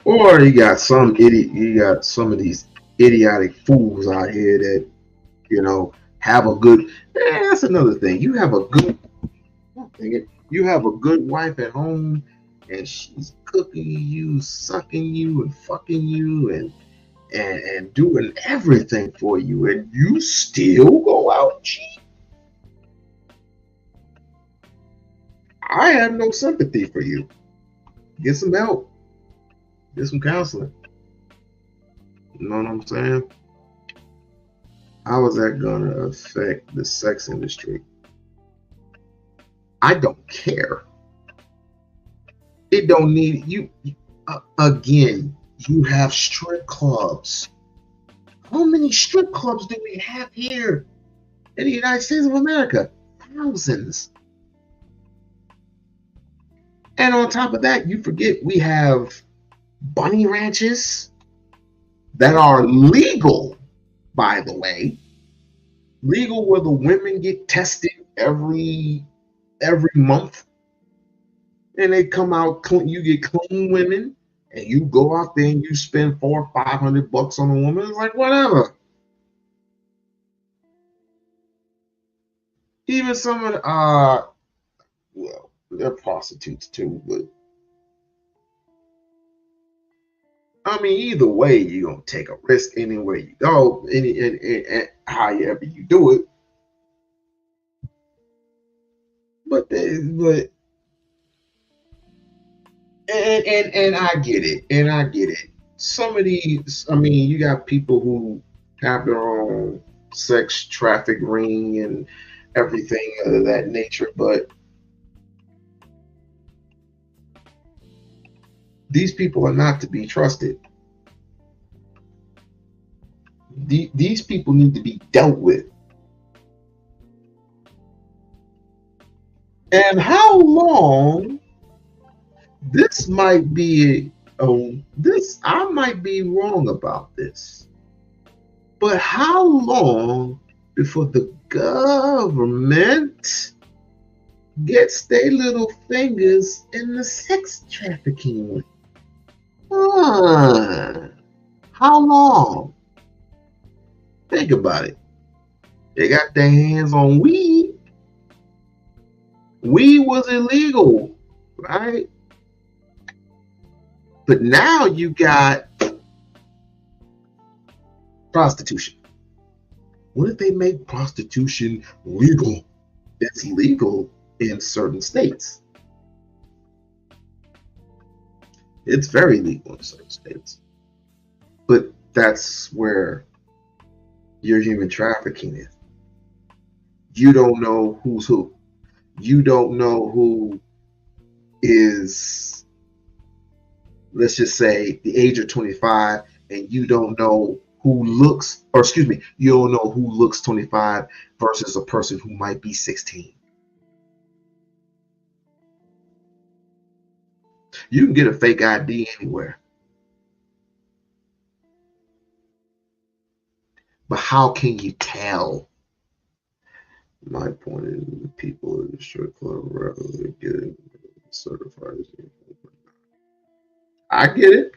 Or you got some idiot. You got some of these idiotic fools out here that, you know, have a good. That's another thing. You have a good wife at home, and she's cooking you, sucking you, and fucking you, and doing everything for you, and you still go out and cheat. I have no sympathy for you. Get some help. Get some counseling. You know what I'm saying? How is that going to affect the sex industry? I don't care. It don't need you. Again, you have strip clubs. How many strip clubs do we have here in the United States of America? Thousands. And on top of that, you forget we have bunny ranches that are legal, by the way. Legal, where the women get tested every month, and they come out clean. You get clean women, and you go out there and you spend $400 or $500 on a woman. It's like, whatever. Even some of the well, they're prostitutes too, but I mean, either way, you're gonna take a risk anywhere you go, and however you do it. But I get it, and I get it. Some of these, I mean, you got people who have their own sex traffic ring and everything of that nature, but these people are not to be trusted. These people need to be dealt with. And how long? This might be I might be wrong about this, but how long before the government gets their little fingers in the sex trafficking? How long? Think about it. They got their hands on weed. Weed was illegal, right? But now you got prostitution. What if they make prostitution legal? It's legal in certain states. It's very legal in certain states. But that's where your human trafficking is. You don't know who's who. You don't know who is, let's just say, the age of 25, and you don't know who looks, or excuse me, you don't know who looks 25 versus a person who might be 16. You can get a fake ID anywhere. But how can you tell? My point is, people in the strip club rather than getting certified. I get it.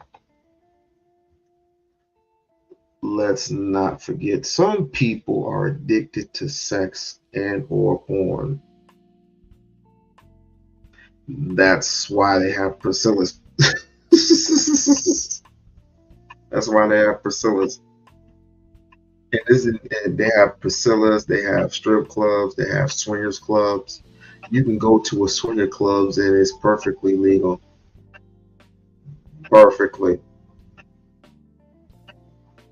Let's not forget, some people are addicted to sex and or porn. That's why they have Priscillas. That's why they have Priscillas. And they have Priscillas, they have strip clubs, they have swingers clubs. You can go to a swinger clubs and it's perfectly legal. Perfectly.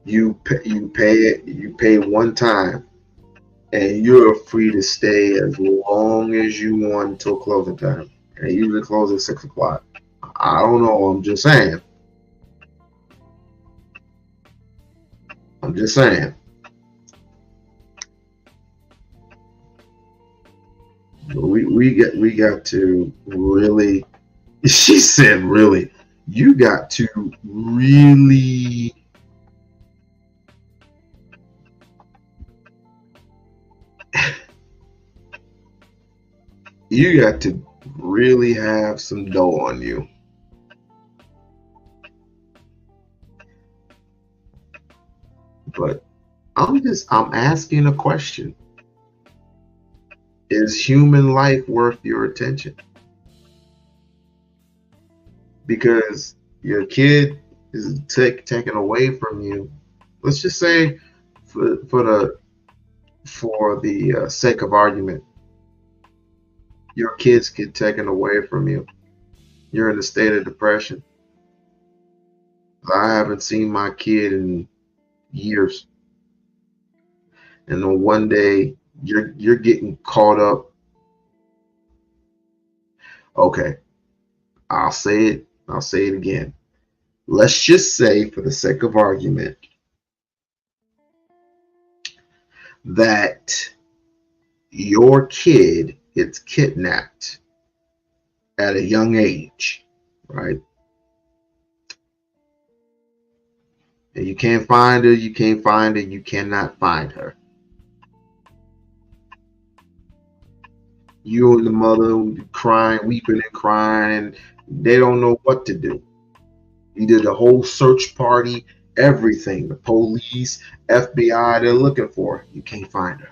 You pay one time, and you're free to stay as long as you want until closing time. And they usually close at 6 o'clock. I don't know. I'm just saying. I'm just saying. We got to really. She said, "Really, you got to really." You got to really have some dough on you. But I'm asking a question. Is human life worth your attention? Because your kid is taken away from you. Let's just say, for the sake of argument, your kids get taken away from you. You're in a state of depression. I haven't seen my kid in years, and then one day you're getting caught up. Okay, I'll say it again. Let's just say, for the sake of argument, that your kid gets kidnapped at a young age, right? And you can't find her, you cannot find her. You and the mother crying, weeping and crying, and they don't know what to do. You did a whole search party, everything. The police, FBI, they're looking for her. You can't find her.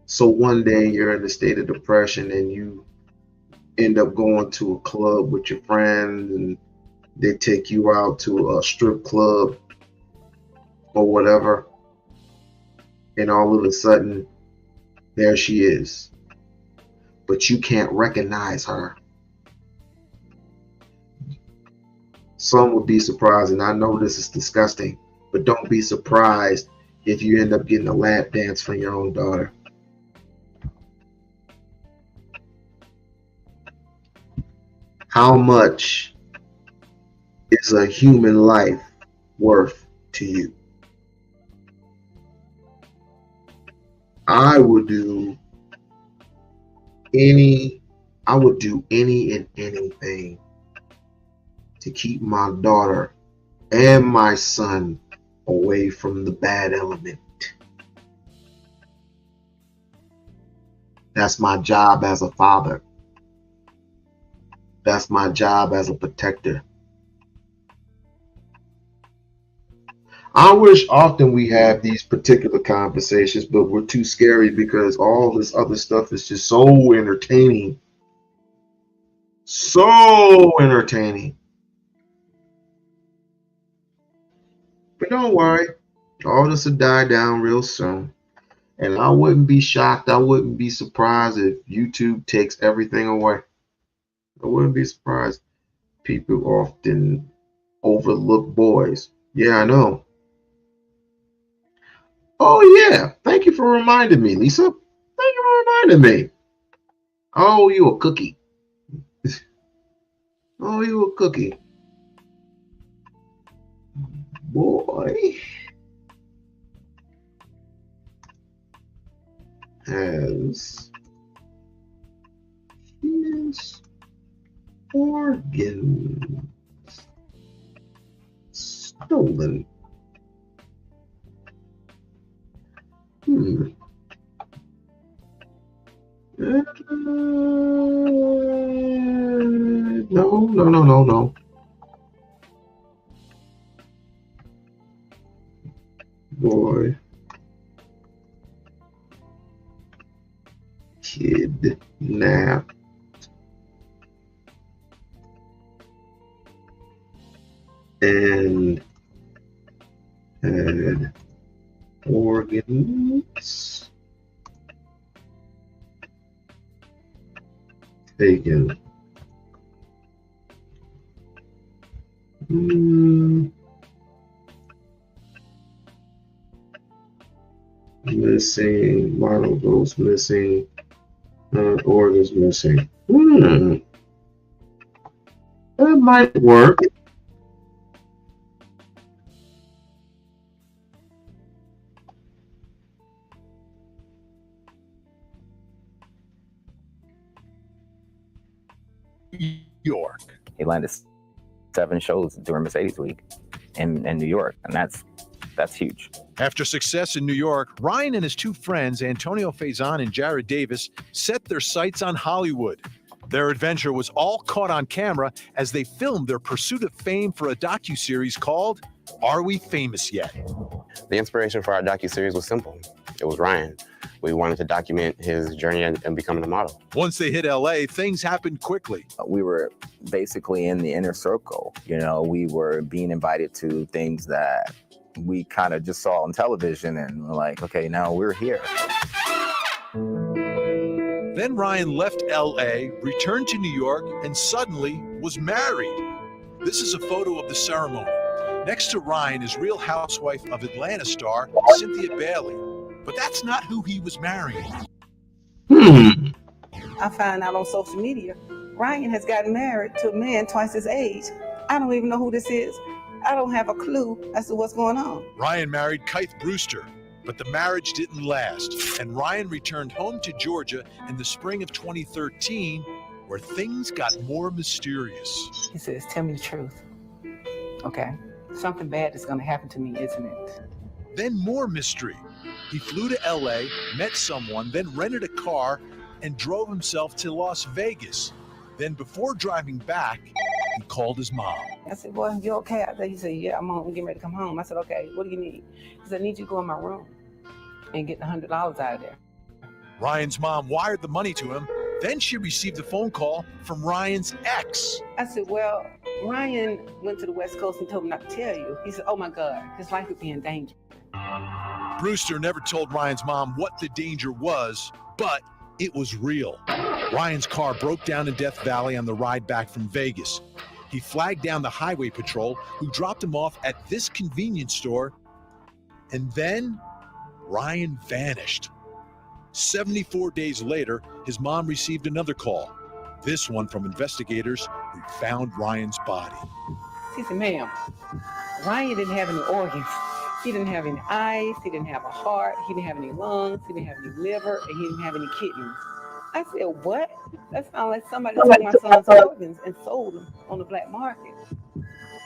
So one day you're in a state of depression and you end up going to a club with your friends, and they take you out to a strip club or whatever, and all of a sudden there she is, but you can't recognize her. Some would be surprised, and I know this is disgusting, but don't be surprised if you end up getting a lap dance from your own daughter. How much is a human life worth to you? I would do any and anything to keep my daughter and my son away from the bad element. That's my job as a father. That's my job as a protector. I wish often we have these particular conversations, but we're too scary because all this other stuff is just so entertaining. So entertaining. But don't worry, all this will die down real soon. And I wouldn't be shocked, I wouldn't be surprised if YouTube takes everything away. I wouldn't be surprised. People often overlook boys. Yeah, I know. Oh yeah, thank you for reminding me, Lisa. Thank you for reminding me. Oh, you a cookie. Oh, you a cookie. Boy has his organs stolen. No. Boy kidnapped and had organs taken. Missing, model goes missing, organs missing. That might work. York. He landed 7 shows during Mercedes Week in New York, and that's huge. After success in New York, Ryan and his 2 friends, Antonio Faison and Jared Davis, set their sights on Hollywood. Their adventure was all caught on camera as they filmed their pursuit of fame for a docuseries called Are We Famous Yet? The inspiration for our docuseries was simple. It was Ryan. We wanted to document his journey and becoming a model. Once they hit LA, things happened quickly. We were basically in the inner circle. You know, we were being invited to things that we kind of just saw on television and we're like, okay, now we're here. Then Ryan left LA, returned to New York, and suddenly was married. This is a photo of the ceremony. Next to Ryan is Real Housewife of Atlanta star Cynthia Bailey. But that's not who he was marrying. I find out on social media, Ryan has gotten married to a man twice his age. I don't even know who this is. I don't have a clue as to what's going on. Ryan married Keith Brewster, but the marriage didn't last, and Ryan returned home to Georgia in the spring of 2013, where things got more mysterious. He says, tell me the truth. Okay, something bad is gonna happen to me, isn't it? Then more mystery. He flew to LA, met someone, then rented a car and drove himself to Las Vegas. Then before driving back, he called his mom. I said, boy, you okay out there? He said, yeah, I'm getting ready to come home. I said, okay, what do you need? He said, I need you to go in my room and get the $100 out of there. Ryan's mom wired the money to him. Then she received a phone call from Ryan's ex. I said, well, Ryan went to the West Coast and told me not to tell you. He said, oh my God, his life would be in danger. Brewster never told Ryan's mom what the danger was, but it was real. Ryan's car broke down in Death Valley on the ride back from Vegas. He flagged down the highway patrol, who dropped him off at this convenience store, and then Ryan vanished. 74 days later, his mom received another call, this one from investigators who found Ryan's body. She said, ma'am, Ryan didn't have any organs. He didn't have any eyes, he didn't have a heart, he didn't have any lungs, he didn't have any liver, and he didn't have any kidneys. I said, what? That sounds like somebody took my son's organs and sold them on the black market.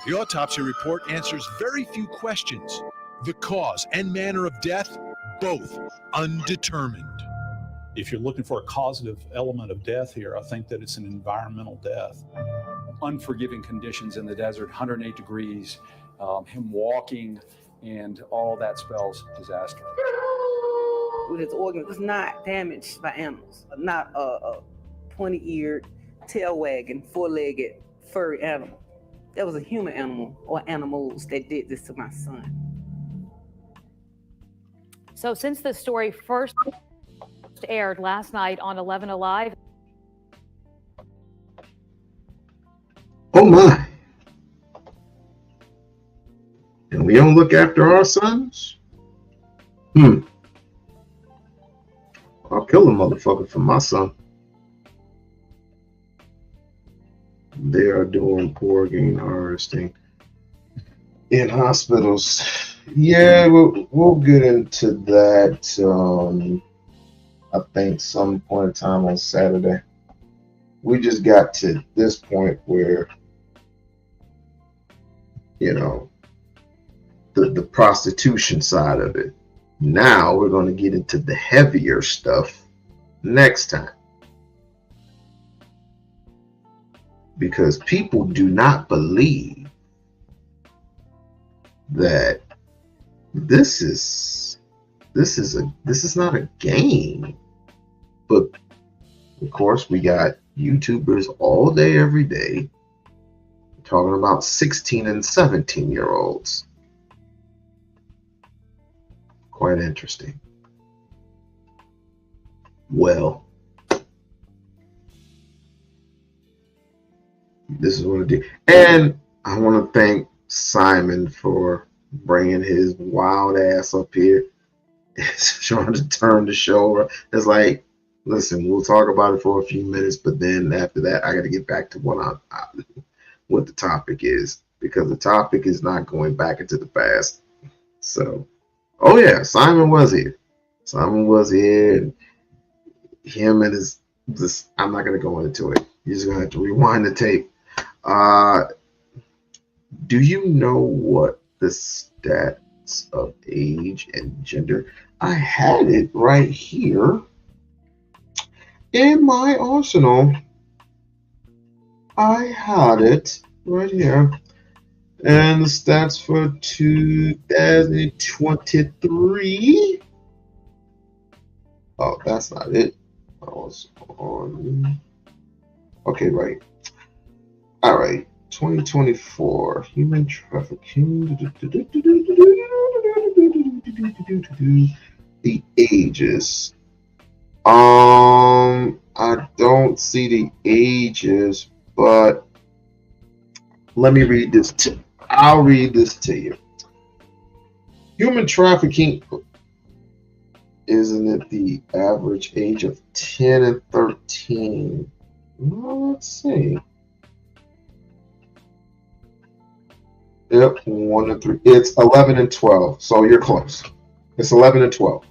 The autopsy report answers very few questions. The cause and manner of death, both undetermined. If you're looking for a causative element of death here, I think that it's an environmental death. Unforgiving conditions in the desert, 108 degrees, him walking, and all that spells disaster. With his organ was not damaged by animals, not a pointy-eared, tail-wagging, four-legged, furry animal. That was a human animal or animals that did this to my son. So since the story first aired last night on 11 Alive. Oh my. And we don't look after our sons? I'll kill a motherfucker for my son. They are doing organ harvesting in hospitals. Yeah, we'll get into that. I think some point in time on Saturday. we just got to this point where, you know, the prostitution side of it. Now we're going to get into the heavier stuff next time. Because people do not believe that this is not a game. But of course, we got YouTubers all day, every day, talking about 16 and 17-year-olds. Quite interesting. Well, this is what I do. And I want to thank Simon for bringing his wild ass up here. It's trying to turn the show around. It's like, listen, we'll talk about it for a few minutes, but then after that, I got to get back to what the topic is, because the topic is not going back into the past. So, oh yeah, Simon was here. Simon was here, and him and his this. I'm not going to go into it. You're just going to have to rewind the tape. Do you know what the stats of age and gender? I had it right here in my arsenal. I had it right here. And the stats for 2023. Oh, that's not it. I was on. Okay, right. All right. 2024 human trafficking. The ages. I don't see the ages, but let me read this. I'll read this to you. Human trafficking, isn't it the average age of 10 and 13? Well, let's see. Yep, 1 and 3. It's 11 and 12, so you're close. It's 11 and 12.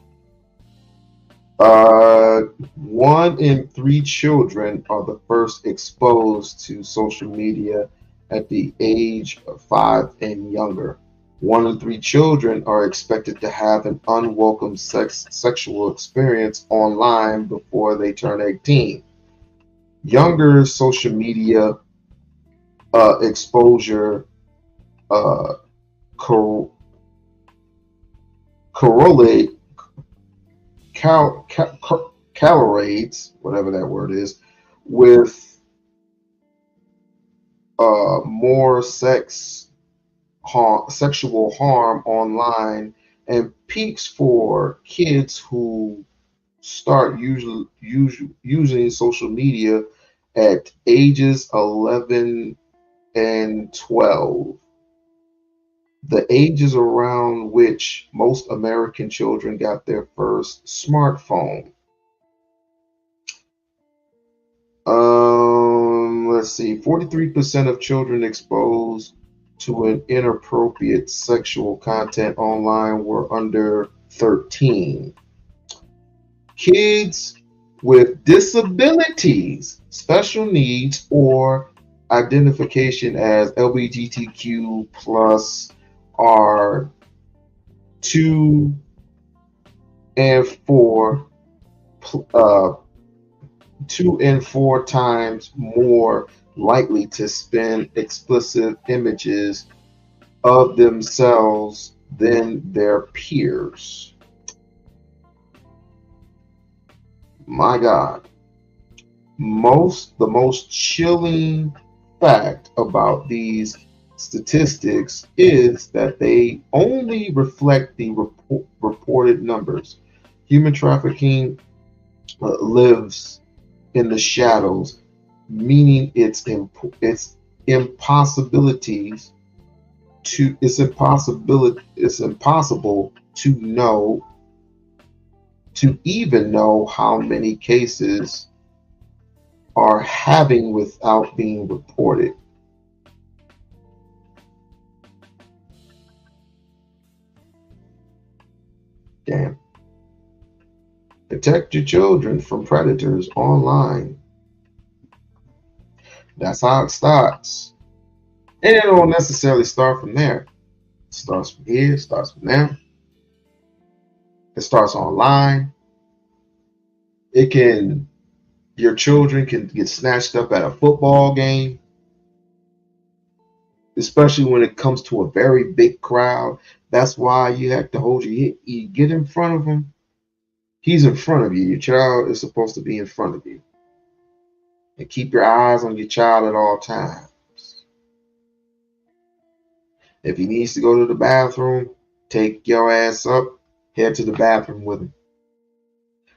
1 in 3 children are the first exposed to social media at the age of 5 and younger. 1 in 3 children are expected to have an unwelcome sexual experience online before they turn 18. Younger social media exposure correlates, whatever that word is, with more sexual harm online, and peaks for kids who start using social media at ages 11 and 12. The ages around which most American children got their first smartphone. Let's see, 43% of children exposed to an inappropriate sexual content online were under 13. Kids with disabilities, special needs, or identification as LGBTQ plus are 2 and 4 times more likely to spend explicit images of themselves than their peers. My God. The most chilling fact about these statistics is that they only reflect the reported numbers. Human trafficking lives in the shadows, meaning it's impossible to even know how many cases are having without being reported. Damn. Protect your children from predators online. That's how it starts. And it don't necessarily start from there. It starts from here, it starts from there. It starts online. Your children can get snatched up at a football game, especially when it comes to a very big crowd. That's why you have to hold you get in front of him. He's in front of you. Your child is supposed to be in front of you. And keep your eyes on your child at all times. If he needs to go to the bathroom, take your ass up, head to the bathroom with him.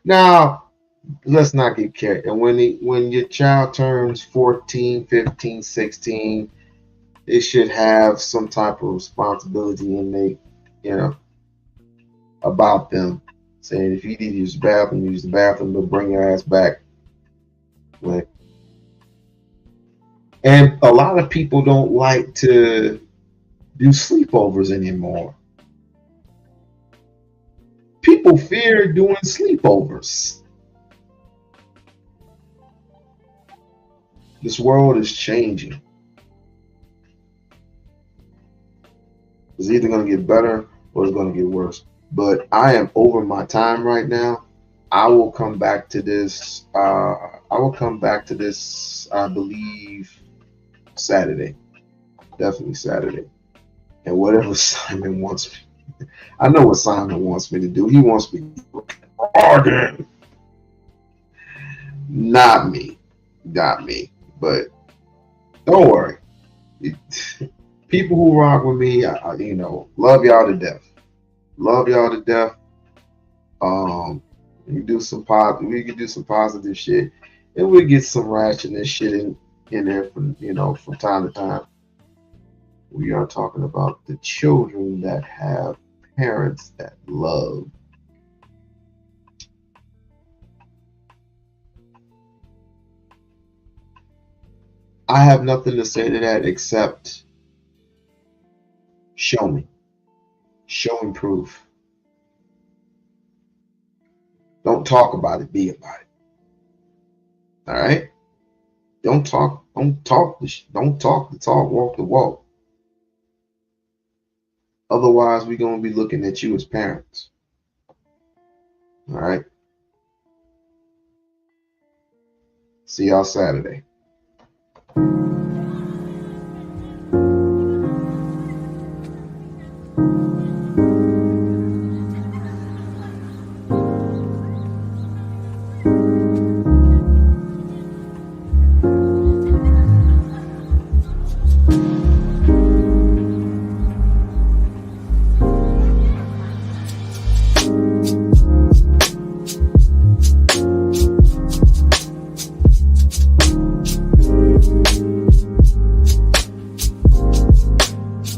Now, let's not get carried. And when your child turns 14, 15, 16, they should have some type of responsibility and about them. Saying if you need to use the bathroom, but bring your ass back. And a lot of people don't like to do sleepovers anymore. People fear doing sleepovers. This world is changing. It's either going to get better or it's going to get worse. But I am over my time right now. I will come back to this. I believe, Saturday. Definitely Saturday. And whatever Simon wants me. I know what Simon wants me to do. He wants me to bargain. Not me. But don't worry. People who rock with me, love y'all to death. Love y'all to death. We can do some positive shit, and we get some rational shit in there from time to time. We are talking about the children that have parents that love. I have nothing to say to that except show me. Show and prove. Don't talk about it, be about it. All right? Don't talk the talk, walk the walk. Otherwise, we're going to be looking at you as parents. All right? See y'all Saturday. Thank you.